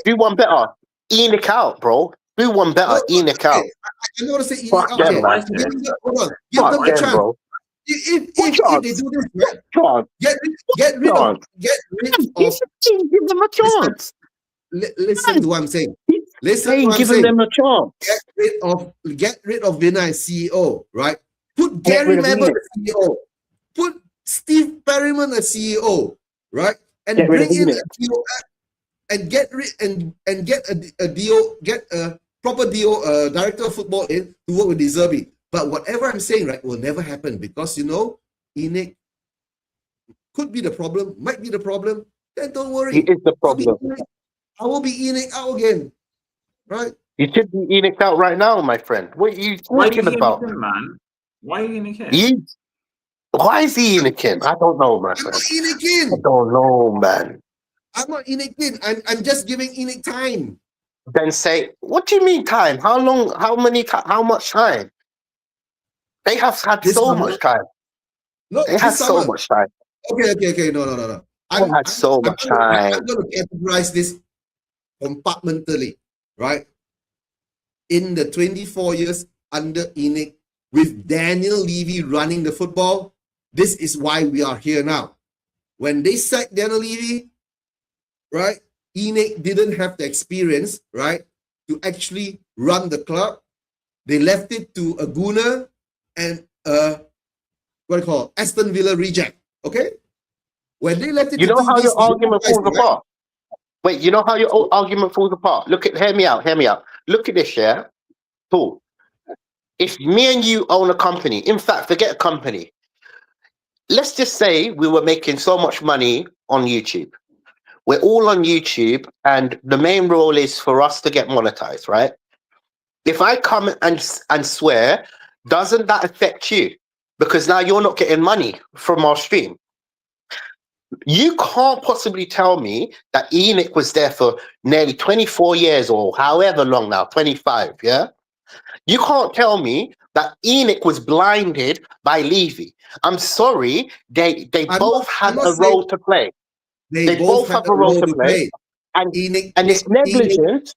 Do one better. Enoch out, bro. Do one better. Enoch out. I don't want to say Enoch out. Give them the chance. Bro. If they do this, right? Get rid of. Give them a chance. Listen to what I'm saying. Giving them a chance. Get rid of Vina as CEO, right? Put Gary Neville as CEO. Put Steve Perryman as CEO, right? And bring in a deal and get a proper deal, director of football in to work with De Zerbi. But whatever I'm saying, right, will never happen because Enoch could be the problem, might be the problem. Then don't worry. He is the problem. I will be Enoch out again, right? You should be Enoch out right now, my friend. What are you talking about, man? Why are you Enoch? Why is he Enoch? I don't know, my friend. I don't know, man. I'm not Enoch. I'm just giving Enoch time. Then say, what do you mean time? How long? How much time? They have had so much time. No, they had so much time. Okay. No. They had so much time. I'm going to categorize this compartmentally, right? In the 24 years under Enoch, with Daniel Levy running the football, this is why we are here now. When they sacked Daniel Levy, right, Enoch didn't have the experience, right, to actually run the club. They left it to a gooner and Aston Villa reject. Okay, when they left it, you know how your argument falls apart. Wait, you know how your argument falls apart. Hear me out. Look at this, yeah. Cool. If me and you own a company, in fact, forget a company. Let's just say we were making so much money on YouTube. We're all on YouTube, and the main role is for us to get monetized, right? If I come and swear, doesn't that affect you? Because now you're not getting money from our stream. You can't possibly tell me that Enoch was there for nearly 24 years or however long now, 25, yeah? You can't tell me that Enoch was blinded by Levy. I'm sorry, they both had a role to play. They both have had a a role role to to play, play. and Enoch, it's negligent.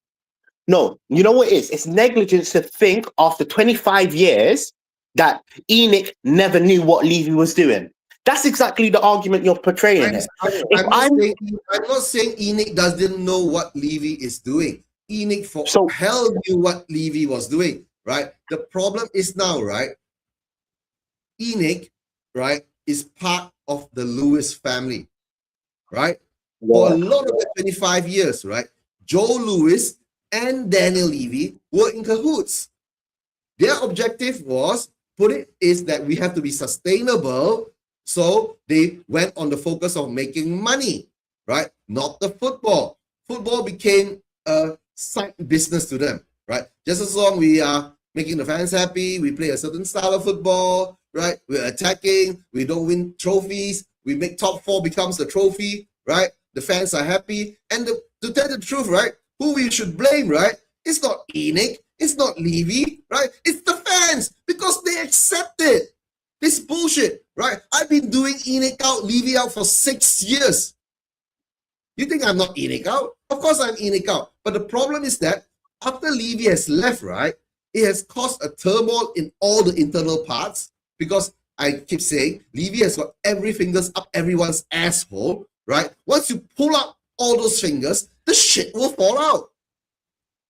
No, you know what it is? It's negligence to think after 25 years that Enoch never knew what Levy was doing. That's exactly the argument you're portraying here. I'm not saying Enoch doesn't know what Levy is doing. Enoch for hell knew what Levy was doing, right? The problem is now, right? Enoch, right, is part of the Lewis family, right? Yeah. For a lot of the 25 years, right? Joe Lewis and Daniel Levy were in cahoots. Their objective was, is that we have to be sustainable. So they went on the focus of making money, right? Not the football. Football became a side business to them, right? Just as long we are making the fans happy, we play a certain style of football, right? We're attacking, we don't win trophies, we make top 4 becomes the trophy, right? The fans are happy. And to tell the truth, right? Who we should blame, right? It's not Enoch, it's not Levy, right? It's the fans, because they accept it. This bullshit, right? I've been doing Enoch out, Levy out for 6 years. You think I'm not Enoch out? Of course I'm Enoch out. But the problem is that after Levy has left, right, it has caused a turmoil in all the internal parts, because I keep saying Levy has got every fingers up everyone's asshole, right? Once you pull out all those fingers, the shit will fall out,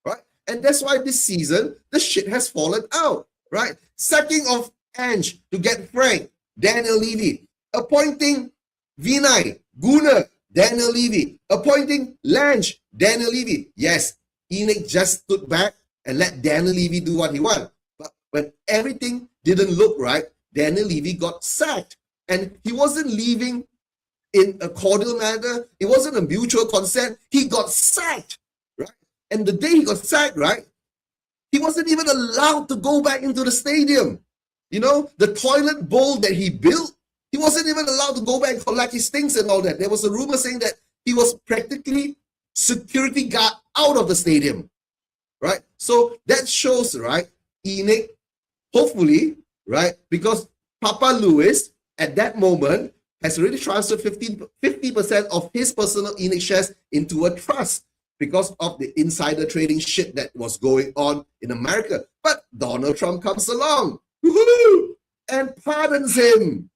right? And that's why this season, the shit has fallen out, right? Sacking of Ange to get Frank, Daniel Levy. Appointing Vinay, Gunnar, Daniel Levy. Appointing Lange, Daniel Levy. Yes, Enoch just stood back and let Daniel Levy do what he wanted. But when everything didn't look right, Daniel Levy got sacked. And he wasn't leaving in a cordial manner. It wasn't a mutual consent. He got sacked, right? And the day he got sacked, right, he wasn't even allowed to go back into the stadium. You know, the toilet bowl that he built, he wasn't even allowed to go back and collect his things and all that. There was a rumor saying that he was practically security guard out of the stadium, right? So that shows, right, Enoch, hopefully, right, because Papa Lewis at that moment has already transferred 50% of his personal Enoch shares into a trust because of the insider trading shit that was going on in America. But Donald Trump comes along, woohoo, and pardons him,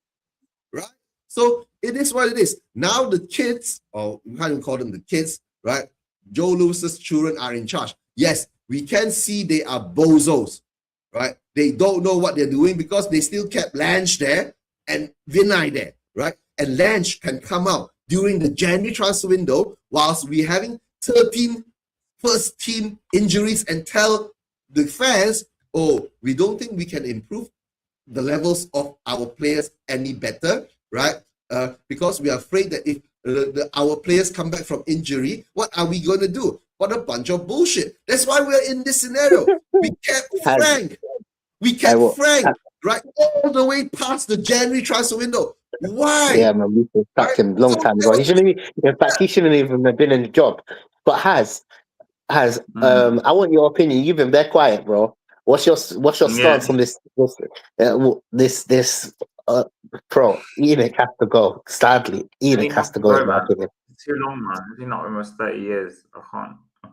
right? So it is what it is. Now the kids, or we can't even call them the kids, right? Joe Lewis's children are in charge. Yes, we can see they are bozos, right? They don't know what they're doing because they still kept Lange there and Vinay there, right? And Lange can come out during the January transfer window whilst we're having 13 first team injuries and tell the fans, oh, we don't think we can improve the levels of our players any better, right? Because we are afraid that if our players come back from injury, what are we going to do? What a bunch of bullshit. That's why we're in this scenario. We kept Frank. We kept Frank, right, all the way past the January transfer window. Why? Yeah, man, we should have sacked him a long time ago. He shouldn't even have been in the job. But I want your opinion. You've been very quiet, bro. What's your stance on this? Pro, Enoch has to go. Sadly, Enoch has to go. In my opinion. It's too long, man. It's been almost 30 years. I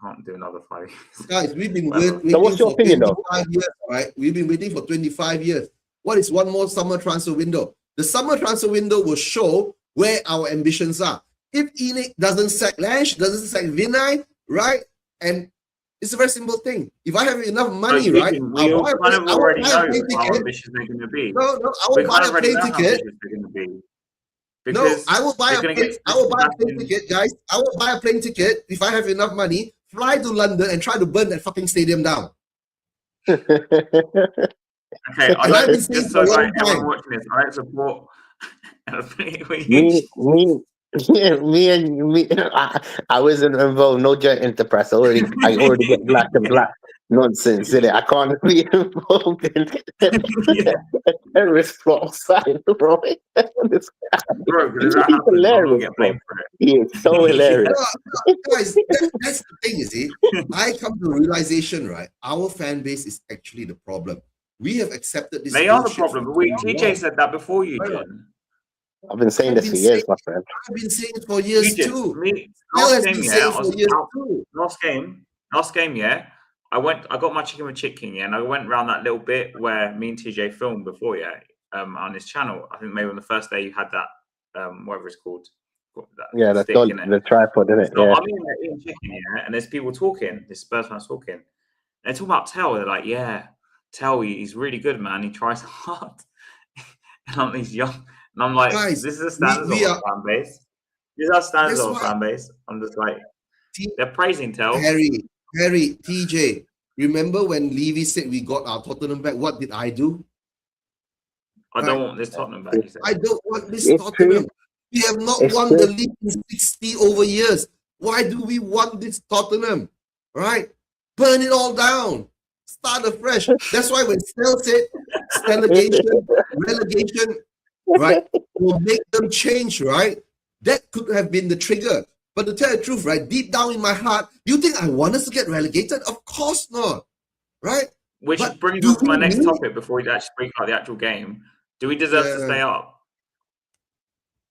can't do another 5 years. Guys, we've been waiting so what's your for opinion, 25 years, right? We've been waiting for 25 years. What is one more summer transfer window? The summer transfer window will show where our ambitions are. If Enoch doesn't sack Lange, doesn't sack Vinay, right? And it's a very simple thing. If I have enough money, right? We already know how ambitious they're going to be. No, I will buy a plane ticket. No, I will buy a plane ticket, guys. I will buy a plane ticket if I have enough money, fly to London and try to burn that fucking stadium down. Okay, I like this. Just so like everyone watching this, I like support. me. I wasn't involved. No joint enterprise. I already get black and black nonsense in it. I can't be involved in a terrorist plot side, bro. It's hilarious, bro. He is so hilarious. Guys, that's the thing, you see. I come to the realization, right? Our fan base is actually the problem. We have accepted this. They are the bullshit problem. for But too TJ long. said that before you, Right. Jen. I've been saying this for years, my friend. I've been saying it for years Eugene, too. me, Phil last has game, been yeah, saying I it was for years out. too. Last game, yeah. I got my chicken with chicken, yeah, and I went around that little bit where me and TJ filmed before, yeah, on his channel. I think maybe on the first day you had that, whatever it's called, that Yeah, stick in it. the tripod, isn't it? So Yeah. I'm eating chicken, yeah, and there's people talking. This Spurs fans talking. And they're talking about Tell. They're like, yeah, Tell, he's really good, man. He tries hard. And he's young. And I'm like, Guys, this is the standards of our fan base. These are standards of our fan base. I'm just like, they're praising Tell. Harry, TJ, remember when Levy said we got our Tottenham back? What did I do? I don't want this Tottenham back, he said. I don't want this It's Tottenham. true. We have not It's won true. the league in 60 over years. Why do we want this Tottenham? Right? Burn it all down. Start afresh. That's why when Snell said relegation, right, will make them change, right? That could have been the trigger. But to tell the truth, right, deep down in my heart, do you think I want us to get relegated? Of course not, right? Which But brings us to my next topic before we actually speak about the actual game. Do we deserve to stay up?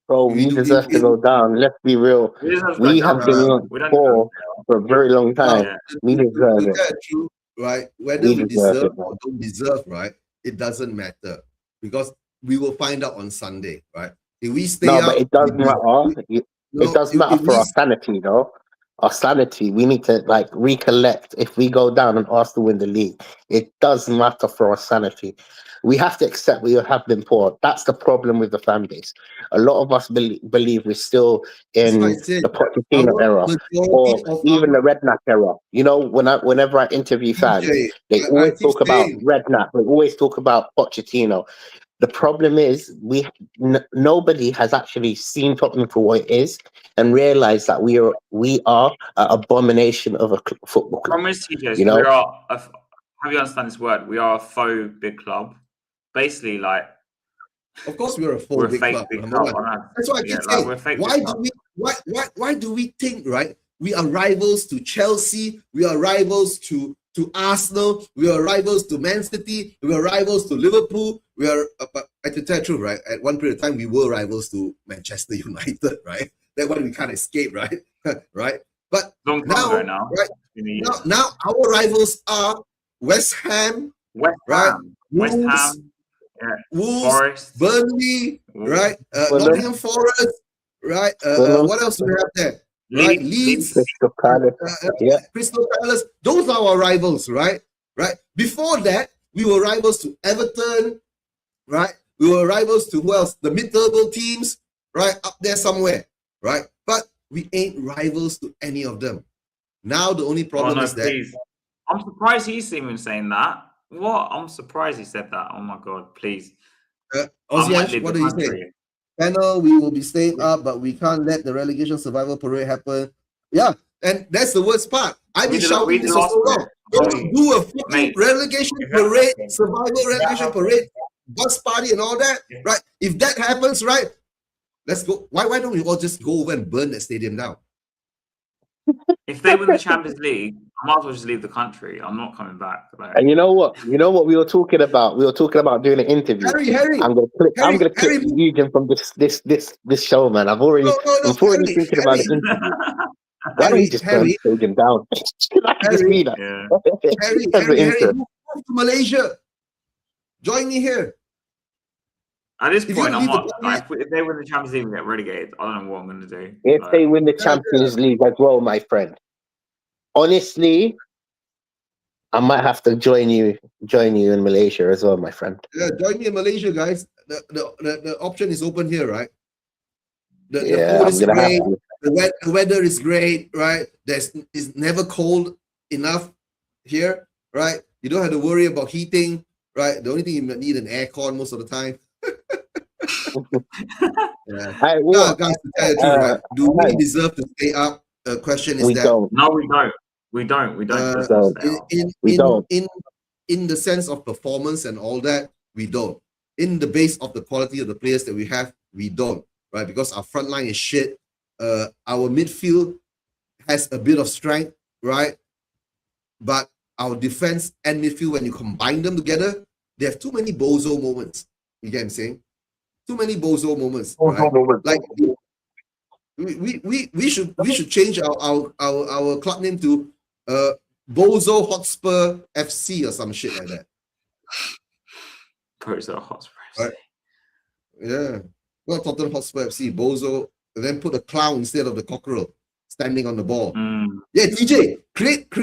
Bro, we deserve to go down. Let's be real. We have been poor for a very long time. We deserve it. True, right? Whether we deserve or don't deserve, right? It doesn't matter because we will find out on Sunday, right? If we stay up, but it does matter. It does matter for our sanity, though. Our sanity. We need to recollect. If we go down and Arsenal win the league, it does matter for our sanity. We have to accept we have been poor. That's the problem with the fan base. A lot of us believe we're still in the Pochettino era or even the Redknapp era. You know, whenever I interview fans, they always talk about Redknapp. They always talk about Pochettino. The problem is nobody has actually seen Tottenham for what it is and realized that we are an abomination of a football club. Promise, TJ, you know, we are. Have you understand this word? We are a faux big club. Basically, like, of course, we're a faux big club. That's why I keep saying, why do we think, right? We are rivals to Chelsea. We are rivals to Arsenal. We are rivals to Man City. We are rivals to Liverpool. We are, to tell the truth, right? At one period of time, we were rivals to Manchester United, right? That one we can't escape, right? Right? But now, right? Now our rivals are West Ham, right? Wolves, Forest, Burnley, right? Nottingham Forest, right? What else do we have there? Right, Leeds, Crystal Palace. Those are our rivals, right? Right. Before that, we were rivals to Everton, right? We were rivals to who else? The mid-table teams, right? Up there somewhere, right? But we ain't rivals to any of them. Now the only problem is that I'm surprised he's even saying that. What? I'm surprised he said that. Oh my god, please. Ozzy, what do you say? Panel, we will be staying up, but we can't let the relegation survival parade happen. Yeah, and that's the worst part. I've been shouting this for so long. Don't do a fucking relegation parade, survival relegation parade, bus party and all that, right? If that happens, right, let's go. Why don't we all just go over and burn that stadium down? If they win the Champions League, I might as well just leave the country. I'm not coming back. And you know what? You know what we were talking about? We were talking about doing an interview. Harry, I'm gonna clip Eugene from this show, man. I'm already thinking about an interview. Why don't we just burn Eugene down? Harry, move to Malaysia. Join me here. At this point, I'm not. If they win the Champions League and get relegated, I don't know what I'm going to do. If they win the Champions League as well, my friend, honestly, I might have to join you in Malaysia as well, my friend. Yeah, join me in Malaysia, guys. The option is open here, right? The food is great. The weather is great, right? It's never cold enough here, right? You don't have to worry about heating, right? The only thing you need an aircon most of the time. Yeah. No, guys, to tell you the truth, right? Do we deserve to stay up? The question is don't. No, we don't. We don't. In the sense of performance and all that, we don't. In the base of the quality of the players that we have, we don't, right? Because our front line is shit. Our midfield has a bit of strength, right? But our defense and midfield, when you combine them together, they have too many bozo moments. You get what I'm saying? Too many bozo moments, right? Like we should change our club name to Bozo Hotspur FC or some shit like that. Bozo Hotspur FC. Right? Yeah, not Tottenham Hotspur FC. Bozo, and then put a clown instead of the cockerel standing on the ball. Yeah, TJ, create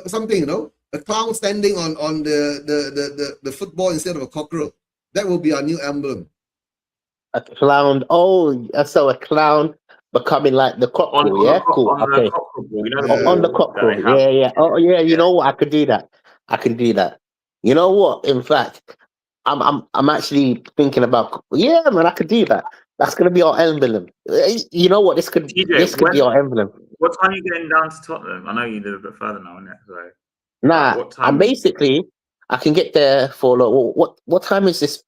something, you know, a clown standing on the football instead of a cockerel. That will be our new emblem. A clown. Oh, so a clown becoming like the cockerel. Cool. Okay. The cockerel, you know, on the cockerel. Yeah. Oh, yeah. You know what? I could do that. You know what? In fact, I'm actually thinking about. Yeah, man, I could do that. That's gonna be our emblem. You know what? This could be our emblem. What time are you getting down to Tottenham? I know you live a bit further now, innit? So, nah, what time? I can get there for what time is this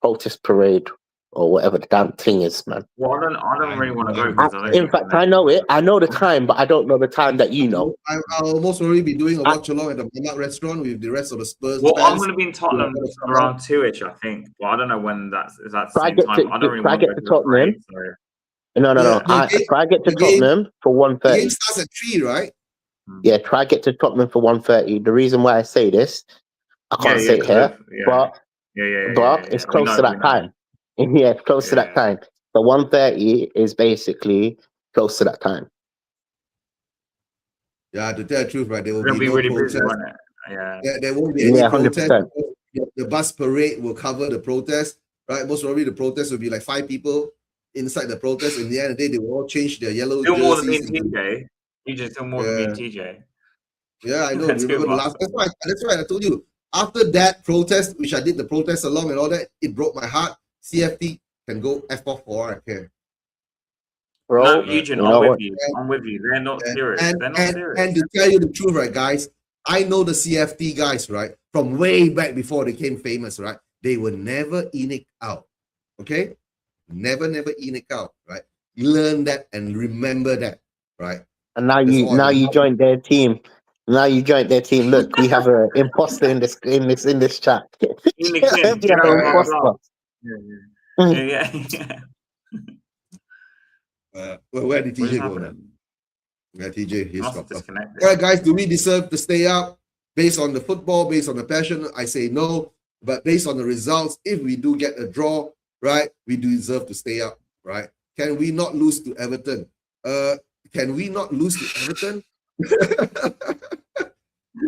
protest parade? Or whatever the damn thing is, man. Well, I don't really want to go. In fact, I know it. I know the time, but I don't know the time that you know. I'll most probably be doing a watch along at the Monac restaurant with the rest of the Spurs. Well, I'm going to be in Tottenham around 2ish, I think. But I don't know when that's. Is that the same time? I don't really want to get to Tottenham. No. Try get to Tottenham for 1:30. The game starts at 3, right? Yeah, try get to Tottenham for 1:30. The reason why I say this, I can't say it here, but it's close to that time. Yeah, it's close to that time. The 1:30 is basically close to that time. Yeah, to tell the truth, right? There will be no really protest. busy, won't it? Yeah. There won't be any 100%. protest. The bus parade will cover the protest, right? Most probably the protest will be like 5 people inside the protest. In the end of the day, they will all change their yellow jerseys. More than me and TJ. You just do more than me and TJ. Yeah, I know. Remember the last? That's why I told you. After that protest, which I did the protest along and all that, it broke my heart. CFT can go F off for all I care. Bro, no, Eugene, I'm with you. They're not serious. They're not serious. And to tell you the truth, right, guys, I know the CFT guys, right, from way back before they became famous, right? They were never enic out. Okay? Never enic out, right? Learn that and remember that, right? And now you joined their team. Now you joined their team. Look, we have an imposter in this chat. Yeah. Well, where did TJ go then? Yeah, TJ, he's got disconnected. All right, guys, do we deserve to stay up based on the football, based on the passion? I say no, but based on the results, if we do get a draw, right, we do deserve to stay up, right? Can we not lose to Everton? Can we not lose to Everton? Of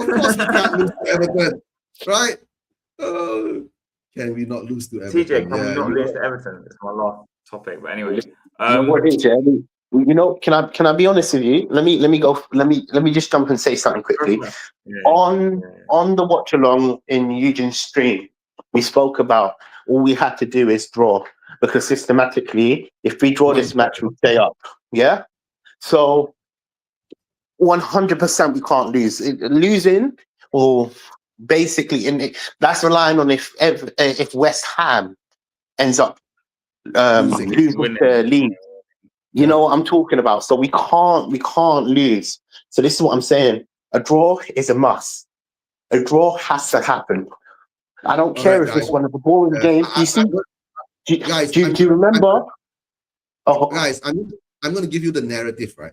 course we can't lose to Everton, right? Can we not lose to Everton? TJ, can we not lose to Everton? It's my last topic, but anyway. You know, can I be honest with you? Let me just jump and say something quickly. On the watch along in Eugene's stream, we spoke about all we had to do is draw, because systematically, if we draw this match, we stay up. Yeah. So 100% we can't lose. Losing or basically that's relying on if West Ham ends up losing the league. You know what I'm talking about. So we can't lose. So this is what I'm saying. A draw is a must. A draw has to happen. I don't care if it's one of the boring games. You see, do you remember? Guys, I'm going to give you the narrative, right?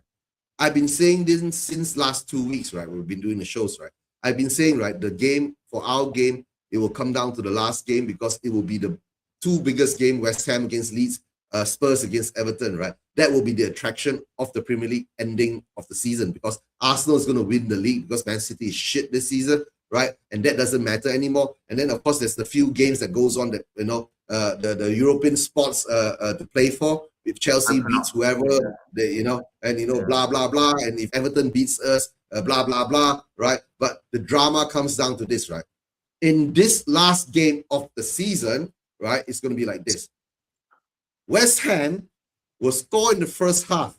I've been saying this since last 2 weeks, right? We've been doing the shows, right? I've been saying, right, the game, for our game, it will come down to the last game because it will be the 2 biggest game, West Ham against Leeds, Spurs against Everton, right? That will be the attraction of the Premier League ending of the season, because Arsenal is going to win the league because Man City is shit this season, right? And that doesn't matter anymore. And then, of course, there's the few games that goes on that, you know, the European spots to play for. If Chelsea beats whoever, they, you know, and, you know, blah, blah, blah. And if Everton beats us, blah, blah, blah, right? But the drama comes down to this, right? In this last game of the season, right, it's going to be like this. West Ham will score in the first half,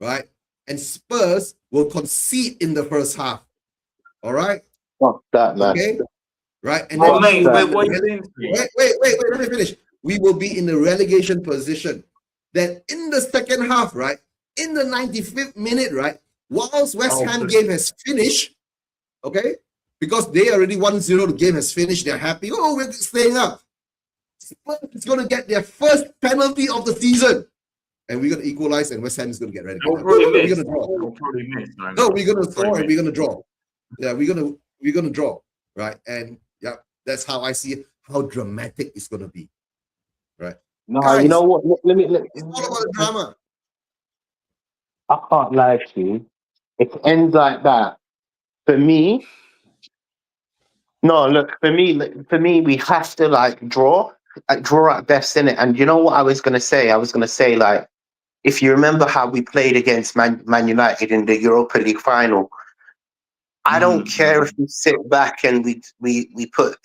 right? And Spurs will concede in the first half. All right? Fuck that, man. Okay? Right? And then wait, let me finish. We will be in the relegation position. Then in the second half, right? In the 95th minute, right? Whilst West Ham game has finished, okay? because they already 1-0, the game has finished, they're happy. Oh, we're staying up. Spurs is going to get their first penalty of the season. And we're going to equalize, and West Ham is going to get ready. We'll probably We're miss. going to draw. We'll probably miss. No, we're going to score and we're going to draw. Yeah, we're going to draw, right? And yeah, that's how I see it, how dramatic it's going to be, right? No, Guys, you know what? It's all about the drama. I can't lie to you. If it ends like that, for me, no, look, for me, we have to like draw at best in it. And you know what I was gonna say? I was gonna say, like, if you remember how we played against Man United in the Europa League final, I don't care if we sit back and we put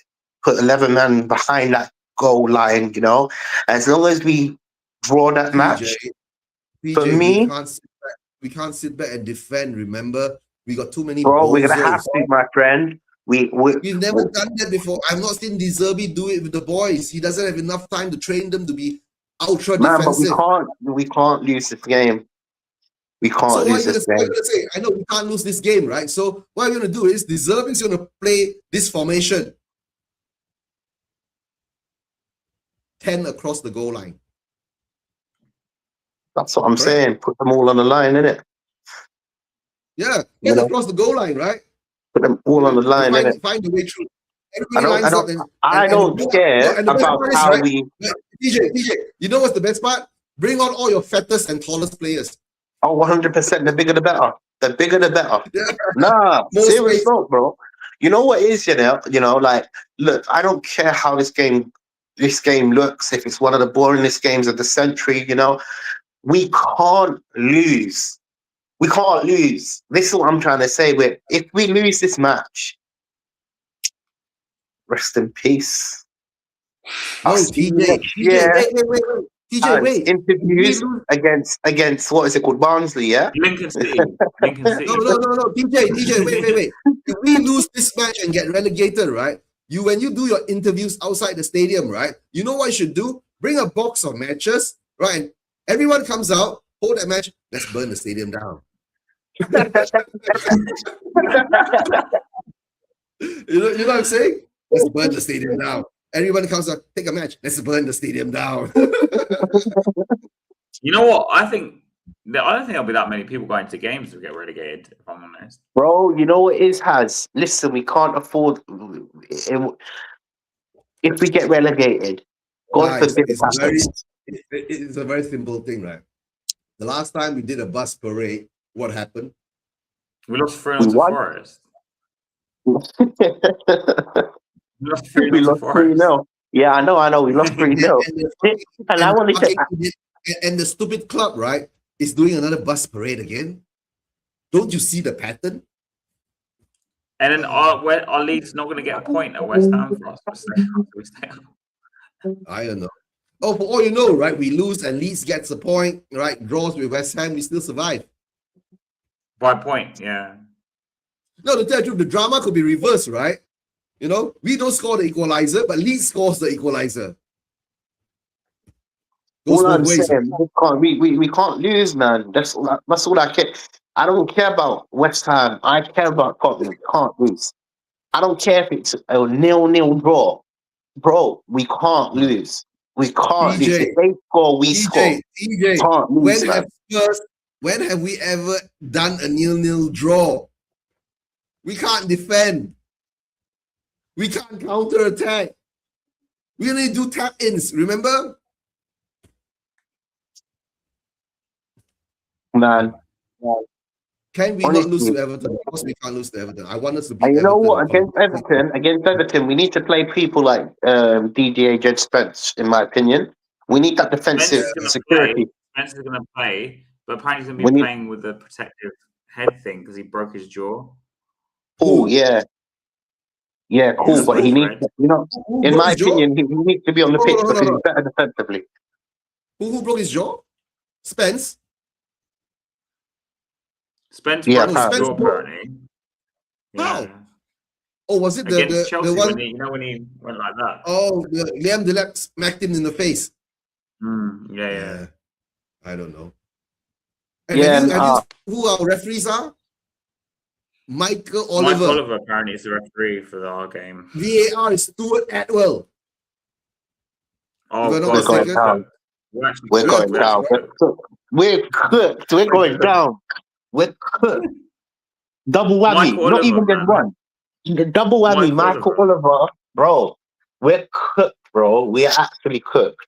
11 men behind that goal line, you know, as long as we draw that match. For me, we can't sit back and defend. Remember, we got too many. Bro, we're gonna have to, my friend. We've never done that before. I've not seen De Zerbi do it with the boys. He doesn't have enough time to train them to be ultra defensive. But we can't lose this game. We can't lose this game. I know we can't lose this game, right? So what I'm gonna do is De Zerbi's gonna play this formation. 10 across the goal line. That's what I'm saying. Put them all on the line, innit? Yeah, 10 across the goal line, right? Put them all on the line, innit? Find the way through. I don't care about how we. TJ, you know what's the best part? Bring on all your fattest and tallest players. Oh, 100%. The bigger the better. The bigger the better. Nah, serious note, bro. You know what is, you know, like, look, I don't care how this game looks. If it's one of the boringest games of the century, you know, we can't lose. We can't lose. This is what I'm trying to say. If we lose this match, rest in peace. No, TJ, wait. TJ, wait. Interviews against what is it called? Barnsley, yeah? Lincoln City. No. TJ, wait. If we lose this match and get relegated, right? When you do your interviews outside the stadium, right? You know what you should do? Bring a box of matches, right? And everyone comes out, hold that match, let's burn the stadium down. You know what I'm saying? Let's burn the stadium down. Everyone comes out, take a match, let's burn the stadium down. You know what? I don't think there'll be that many people going to games to get relegated, if I'm honest. Bro, you know what it is, Has? Listen, we can't afford if we get relegated. It's a very simple thing, right? The last time we did a bus parade, what happened? We lost 3-0 to Forest. We lost 3-0. Yeah, I know. We lost 3-0. And the stupid club, right, is doing another bus parade again. Don't you see the pattern? And then our league's not going to get a point at West Ham for us. I don't know. Oh, for all you know, right, we lose and Leeds gets a point, right? Draws with West Ham, we still survive. By a point, yeah. No, to tell you the truth, the drama could be reversed, right? You know, we don't score the equalizer, but Leeds scores the equalizer. All I'm saying, we can't lose, man. That's all I care. I don't care about West Ham. I care about Tottenham. Can't lose. I don't care if it's a 0-0 draw. Bro, we can't lose. We can't lose. If they score, we score. TJ, can't lose, when have we ever done a 0-0 draw? We can't defend. We can't counter-attack. We only do tap-ins, remember? Man. Can we not lose to Everton? Of course we can't lose to Everton. I want us to beat Everton. You know what? Everton, against Everton, we need to play people like DJ Jed Spence, in my opinion. We need that defensive security. Spence is going to play, but apparently he's going to be playing with the protective head thing because he broke his jaw. Oh, yeah. Yeah, cool. Yeah, but he needs, in my opinion, he needs to be on the pitch because he's better defensively. Who broke his jaw? Spence? Spence broke his jaw, apparently. How? Oh, was it the Chelsea one? When he went like that? Oh, Liam Delap smacked him in the face. Yeah. I don't know. And who our referees are? Michael Mike Oliver. Oliver apparently is the referee for our game. VAR is Stuart Atwell. Oh, If I'm not We're going mistaken. down. We're actually We're cooked. going down. We're cooked. We're going down. We're cooked. Double whammy. Michael Not Oliver, even just man. one. The double whammy. Michael Oliver. Bro, we're cooked, bro. We're actually cooked.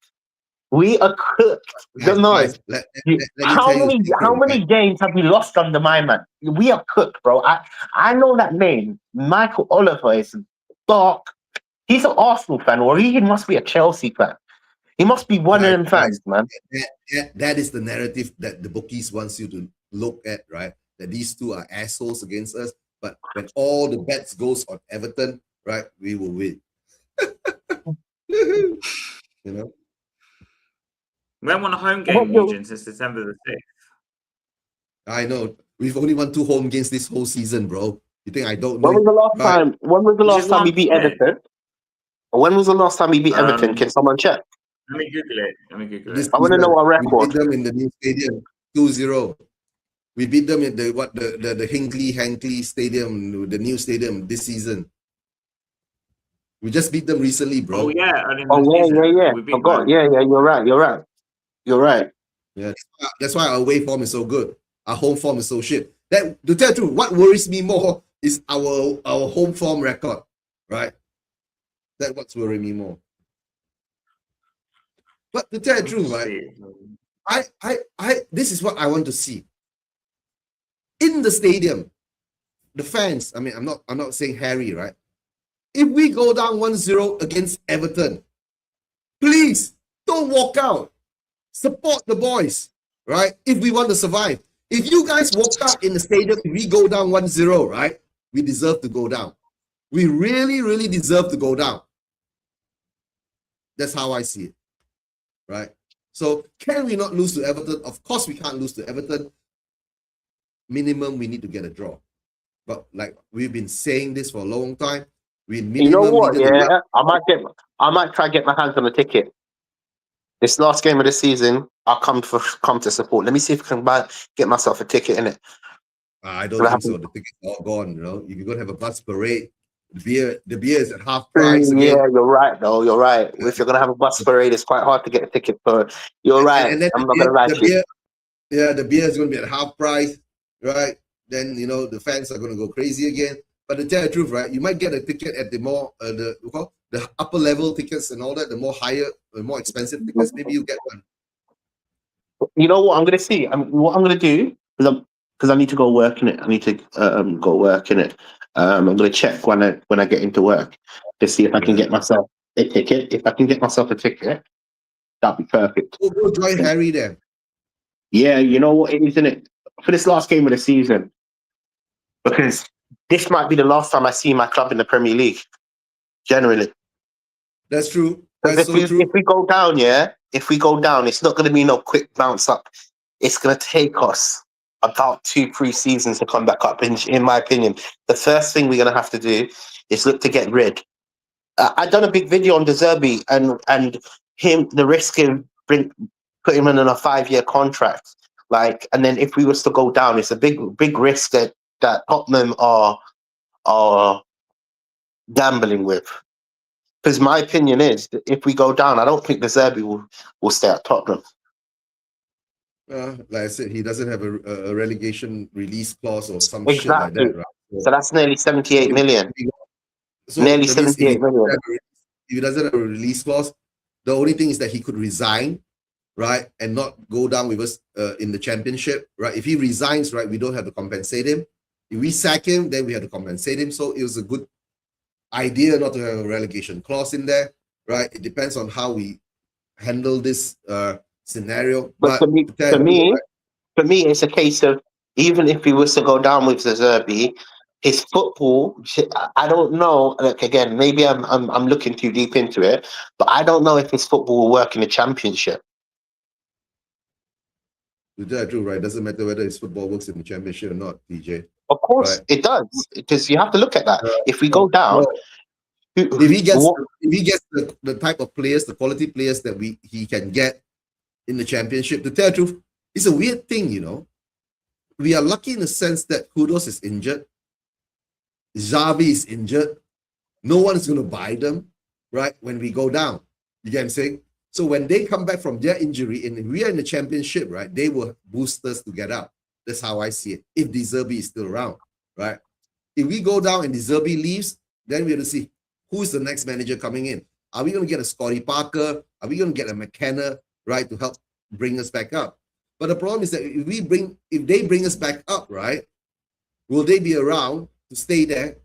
We are cooked. Guys, let me how tell you many secret, how many games have we lost under my man? We are cooked, bro. I know that name. Michael Oliver is dark. He's an Arsenal fan, or he must be a Chelsea fan. He must be one of them fans, man. That is the narrative that the bookies wants you to look at, right? That these two are assholes against us, but when all the bets goes on Everton, right, we will win. You know. We haven't won a home game, Eugene, since December the 6th. I know. We've only won 2 home games this whole season, bro. You think I don't know? When was the last time? When was the last time we beat Everton? When was the last time we beat Everton? Can someone check? Let me Google it. I want to know our record. We beat them in the new stadium, 2-0. We beat them in the Hinkley Stadium, the new stadium this season. We just beat them recently, bro. Oh yeah. Yeah. Forgot. Yeah. You're right. Yeah, that's why our away form is so good. Our home form is so shit. That, to tell you the truth, what worries me more is our home form record, right? That's what's worrying me more. But to tell you the truth, right? I this is what I want to see. In the stadium, the fans, I mean, I'm not saying Harry, right? If we go down 1-0 against Everton, please don't walk out. Support the boys, right? If we want to survive. If you guys walk out in the stadium, if we go down 1-0, right? We deserve to go down. We really, really deserve to go down. That's how I see it, right? So can we not lose to Everton? Of course we can't lose to Everton. Minimum, we need to get a draw. But like we've been saying this for a long time, we minimum. You know what? Yeah, I might try to get my hands on a ticket. This last game of the season, I'll come to support. Let me see if I can get myself a ticket in it. I don't think so. The tickets are all gone. You know, if you're gonna have a bus parade, the beer is at half price. Yeah, you're right. Though you're right. If you're gonna have a bus parade, it's quite hard to get a ticket for. You're right. And then I'm not gonna lie to you. The beer is gonna be at half price, right? Then you know the fans are gonna go crazy again. But to tell the truth, right, you might get a ticket at the more the upper level tickets and all that, the more expensive tickets. Maybe you get one. You know what I'm gonna see? What I'm gonna do because I need to go work in it. I need to go work in it. I'm gonna check when I get into work to see if I can get myself a ticket. If I can get myself a ticket, that'd be perfect. We'll go join Harry then. Yeah, you know what it is, isn't it? For this last game of the season, because this might be the last time I see my club in the Premier League. Generally, that's true. If we go down, it's not going to be no quick bounce up. It's going to take us about 2-3 seasons to come back up. In my opinion, the first thing we're going to have to do is look to get rid. I done a big video on De Zerbi and him, the risk of put him in a 5-year contract. Like, and then if we was to go down, it's a big risk that Tottenham are gambling with. Because my opinion is that if we go down, I don't think De Zerbi will stay at Tottenham. Like I said, he doesn't have a relegation release clause or some shit like that, right? So that's nearly 78 million. So nearly 78 million. If he doesn't have a release clause, the only thing is that he could resign, right, and not go down with us in the championship, right? If he resigns, right, we don't have to compensate him. If we sack him, then we have to compensate him. So it was a good idea not to have a relegation clause in there, right? It depends on how we handle this scenario. But for me, it's a case of even if he was to go down with De Zerbi, his football, I don't know. Like, again, maybe I'm looking too deep into it, but I don't know if his football will work in the championship. That's true, right? Doesn't matter whether his football works in the championship or not, DJ. Of course, right? It does, because you have to look at that. If we go down, if he gets the type of players, the quality players that he can get in the championship, to tell the truth, it's a weird thing, you know. We are lucky in the sense that Kudos is injured, Xavi is injured. No one's going to buy them, right? When we go down, you get what I'm saying? So when they come back from their injury and we are in the championship, right? They will boost us to get up. That's how I see it. If De Zerbi is still around, right? If we go down and De Zerbi leaves, then we have to see who's the next manager coming in. Are we going to get a Scotty Parker? Are we going to get a McKenna, right, to help bring us back up? But the problem is that if they bring us back up, right, will they be around to stay there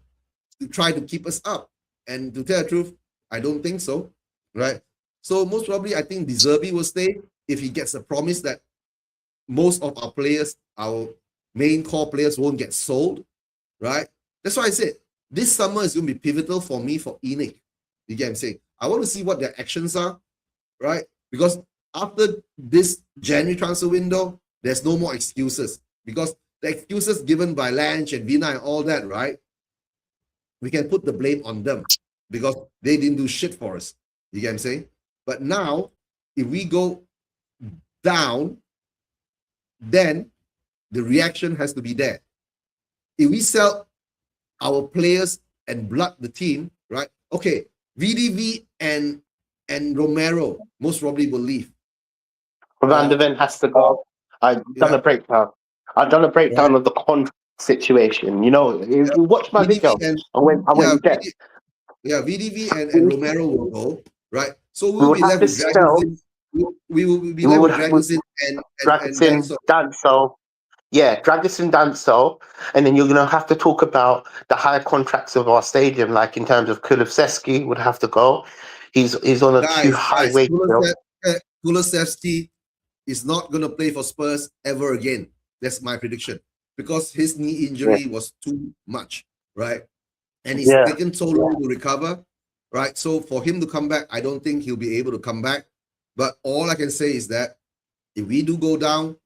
to try to keep us up? And to tell the truth, I don't think so, right? So most probably, I think De Zerbi will stay if he gets a promise that most of our players, our main core players, won't get sold, right? That's why I said this summer is going to be pivotal for me for ENIC. You get what I'm saying? I want to see what their actions are, right? Because after this January transfer window, there's no more excuses. Because the excuses given by Lange and Vina and all that, right? We can put the blame on them because they didn't do shit for us. You get what I'm saying? But now, if we go down, then the reaction has to be there. If we sell our players and blood the team, right? Okay, VDV and Romero most probably will leave. Van der Ven has to go. I've done a breakdown. I've done a breakdown of the contract situation. You know, you watch my video. I went in depth. VDV and Romero will go, right? So we'll be left with Dragonsin. We will be left with Dragonsin and Danso. Yeah, Dragonsin, Danso, and then you're gonna have to talk about the high contracts of our stadium, like in terms of Kulusevski would have to go. He's on a too high wage bill. Kulusevski is not gonna play for Spurs ever again. That's my prediction because his knee injury was too much, right? And he's taken so long to recover, right? So for him to come back, I don't think he'll be able to come back. But all I can say is that if we do go down,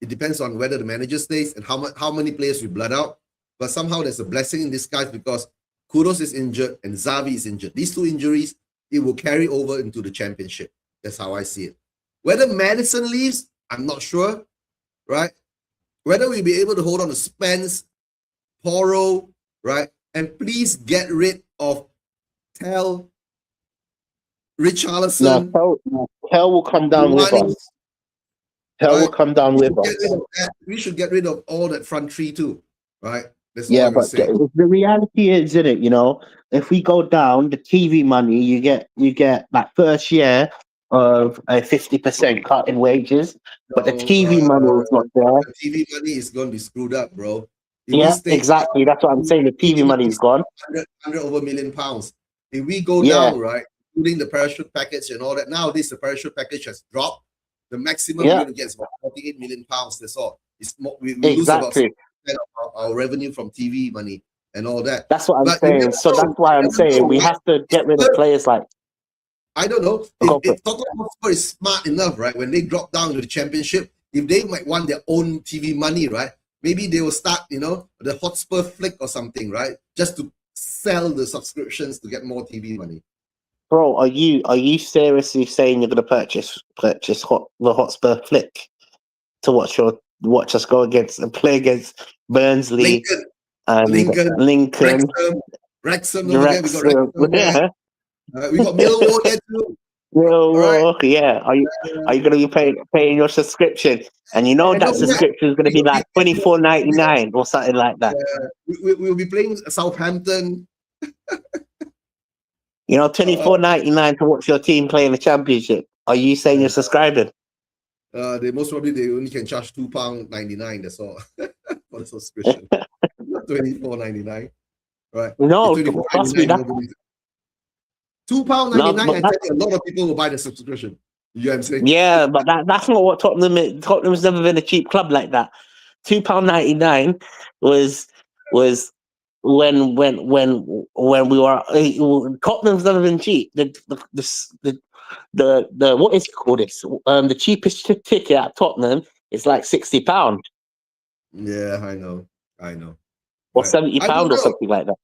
it depends on whether the manager stays and how many players we blood out. But somehow there's a blessing in disguise because Kudos is injured and Xavi is injured. These two injuries, it will carry over into the championship. That's how I see it. Whether Madison leaves, I'm not sure, right? Whether we'll be able to hold on to Spence, Porro, right? And please get rid of Tell, Richarlison. No, Tell will come down with us. Tell will come down with us. We should get rid of all that front three too, right? That's all but the reality is, isn't it? You know, if we go down, the TV money you get like first year of a 50% cut in wages, but the TV money is not there. The TV money is going to be screwed up, bro. Exactly. That's what I'm saying. The TV money is gone. 100 over £1 million. If we go down, right, including the parachute package and all that, nowadays the parachute package has dropped. The maximum we're going to get is about £48 million. That's all. It's more, we lose about 6% of our revenue from TV money and all that. That's what I'm saying. So that's why I'm saying we have to get rid of players like. I don't know if Tottenham Hotspur is smart enough, right? When they drop down to the championship, if they might want their own TV money, right? Maybe they will start, the Hotspur flick or something, right? Just to sell the subscriptions to get more TV money. Bro, are you seriously saying you're going to purchase the Hotspur flick to watch us go against and play against Burnsley and Lincoln, Wrexham. We got Millwall there too. Millwall, yeah. Are you going to be paying your subscription? And you know that subscription is going to be like $24.99 or something like that. We'll be playing Southampton. You know, $24.99 to watch your team play in the championship. Are you saying you're subscribing? They most probably only can charge £2.99. That's all for the subscription. Not $24.99, right? No, trust me, £2.99. I tell you, a lot of people will buy the subscription. You know what I'm saying? Yeah, but that's not what Tottenham is. Tottenham's never been a cheap club like that. £2.99 was when we were Tottenham's never been cheap. The what is it called? The cheapest ticket at Tottenham is like £60. Yeah, I know. Or £70 or something like that.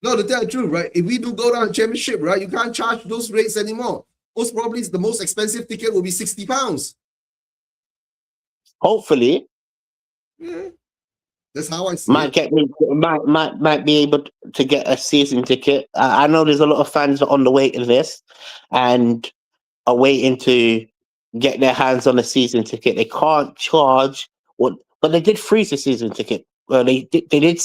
No, to tell the truth, right? If we do go down the championship, right, you can't charge those rates anymore. Most probably the most expensive ticket will be £60. Hopefully. Yeah. That's how I see Might it. might be able to get a season ticket. I know there's a lot of fans on the waiting list and are waiting to get their hands on a season ticket. They can't charge what, but they did freeze the season ticket. Well, they did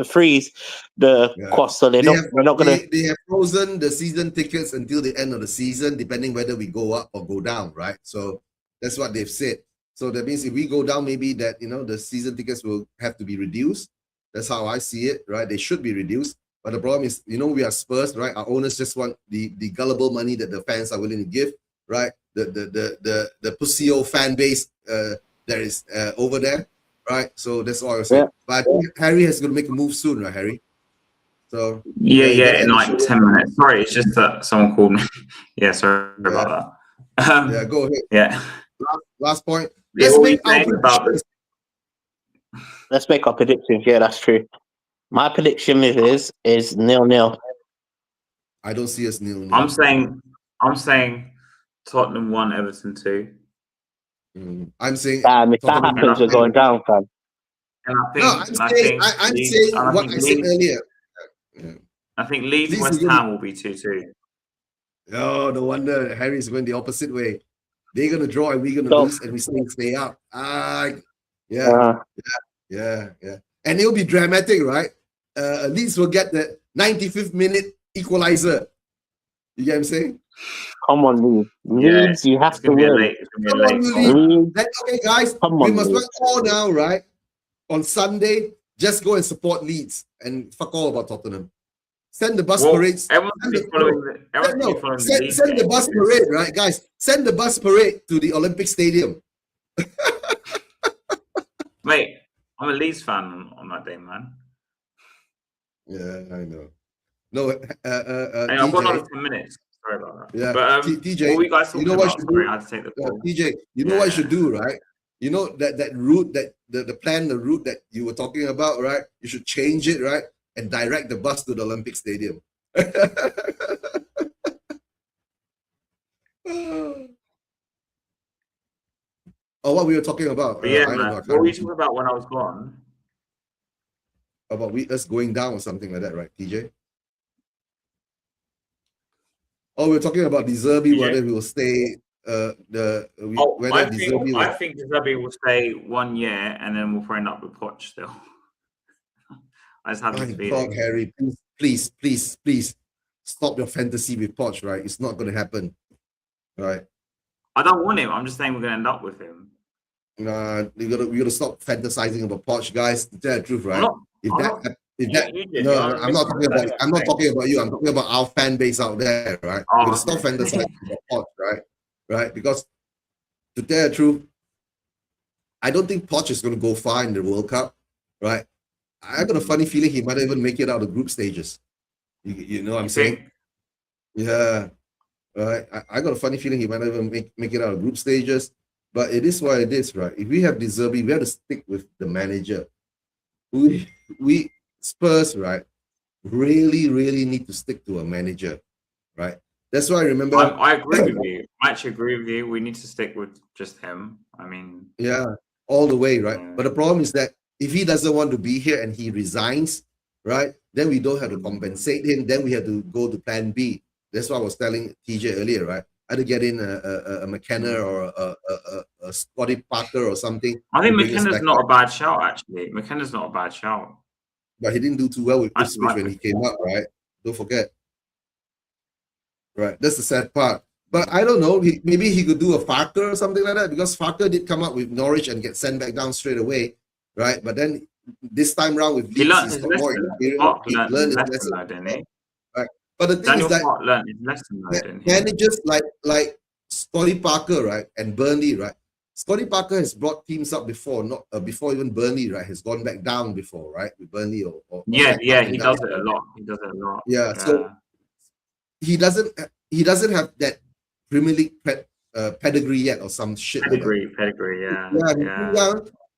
freeze the Yeah. cost, so they're not gonna. They have frozen the season tickets until the end of the season, depending whether we go up or go down, right? So that's what they've said. So that means if we go down, maybe that the season tickets will have to be reduced. That's how I see it, right? They should be reduced. But the problem is, we are Spurs, right? Our owners just want the gullible money that the fans are willing to give, right? The pussy old fan base that is over there, right? So that's all I was saying. Yeah. But I think Harry has got to make a move soon, right, Harry? So yeah, in like 10 minutes. Sorry, it's just that someone called me. Yeah, sorry about that. Yeah, go ahead. Yeah. Last point. Yeah, Let's what were make you saying about this? Let's make our predictions. Yeah, that's true. My prediction is 0-0. I don't see us 0-0. I'm saying Tottenham 1, Everton 2. I'm saying If that happens, we're going down, fam. And I'm saying what I said earlier. I think Leeds West Ham will be 2-2. Oh, no wonder Harry's going the opposite way. They're gonna draw and we're gonna lose, and we stay up. Yeah. And it'll be dramatic, right? Leeds will get the 95th minute equalizer. You get what I'm saying? Come on, Leeds, you have to win. Come on, Leeds. Okay, guys, we must work all now, right? On Sunday, just go and support Leeds and fuck all about Tottenham. Send the bus parades. Send the bus parade, right, guys? Send the bus parade to the Olympic Stadium. Mate, I'm a Leeds fan on that day, man. Yeah, I know. No, hey, I've got another 10 minutes. Sorry about that. Yeah, but TJ, what you guys you know what you do? I had to take the call. TJ, you know what you should do, right? You know that route, that the route that you were talking about, right? You should change it, right? And direct the bus to the Olympic Stadium. What we were talking about. What were you talking about when I was gone? About us going down or something like that, right, TJ? Oh, we were talking about De Zerbi, whether we will stay. I think De Zerbi will stay 1 year, and then we'll probably end up with Poch still. I just have this feeling. God, Harry, please stop your fantasy with Poch, right? It's not going to happen, right? I don't want him. I'm just saying we're going to end up with him. Nah, we gotta stop fantasizing about Poch, guys. To tell the truth, right? I'm not talking about you. I'm talking about our fan base out there, right? We gotta stop fantasizing about Poch, right? Because to tell the truth, I don't think Poch is going to go far in the World Cup, right? I got a funny feeling he might even make it out of group stages. You know what I'm saying? Yeah. Right. I got a funny feeling he might even make it out of group stages. But it is what it is, right? If we have De Zerbi, we have to stick with the manager. We Spurs, right, really need to stick to a manager, right? That's why I remember. I agree with you. I actually agree with you. We need to stick with just him. I mean, yeah, all the way, right? But the problem is that if he doesn't want to be here and he resigns, right, then we don't have to compensate him. Then we have to go to plan B. That's what I was telling TJ earlier, right? Either get in a McKenna or a Scotty Parker or something. I think McKenna's not a bad shout, actually. McKenna's not a bad shout. But he didn't do too well with Ipswich when he came up, right? Don't forget. Right, that's the sad part. But I don't know, maybe he could do a Farker or something like that, because Farker did come up with Norwich and get sent back down straight away, right? But then this time round with Leeds, he's got more experience. He learned his lesson, didn't he? Right. But the thing is that managers like Scotty Parker, right, and Burnley, right? Scotty Parker has brought teams up before, not before even Burnley, right? Has gone back down before, right? With Burnley he does it a lot. Yeah, so he doesn't have that Premier League pedigree yet, or some shit. Pedigree, yeah.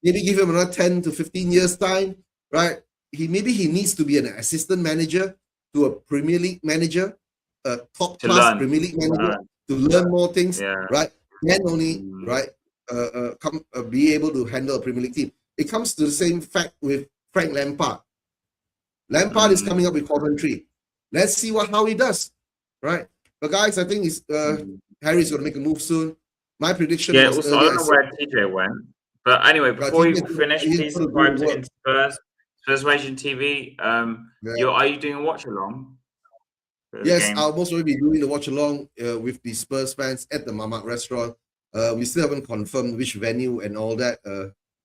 Maybe give him another 10 to 15 years time, right? Maybe he needs to be an assistant manager to a Premier League manager, a top class Premier League manager, to learn more things, right? Then only, right, be able to handle a Premier League team. it comes to the same fact with Frank Lampard. Lampard is coming up with Coventry. Let's see how he does, right? But guys, I think Harry's going to make a move soon. My prediction was also, I don't know where TJ went. But anyway, before we finish, please subscribe to Spurs Nation TV. Are you doing a watch along? Yes, I'll most probably be doing the watch along with the Spurs fans at the Mamak restaurant. We still haven't confirmed which venue and all that.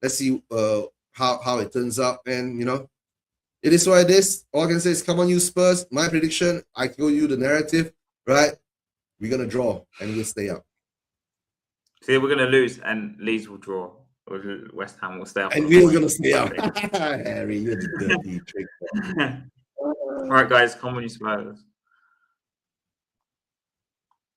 Let's see how it turns out. And it is what it is. All I can say is, come on, you Spurs. My prediction, I told you the narrative, right? We're gonna draw and we'll stay up. See, we're gonna lose and Leeds will draw. West Ham will stay up. And we're gonna stay up. Harry, you're the dirty trick. All right, guys, come on, you Spurs.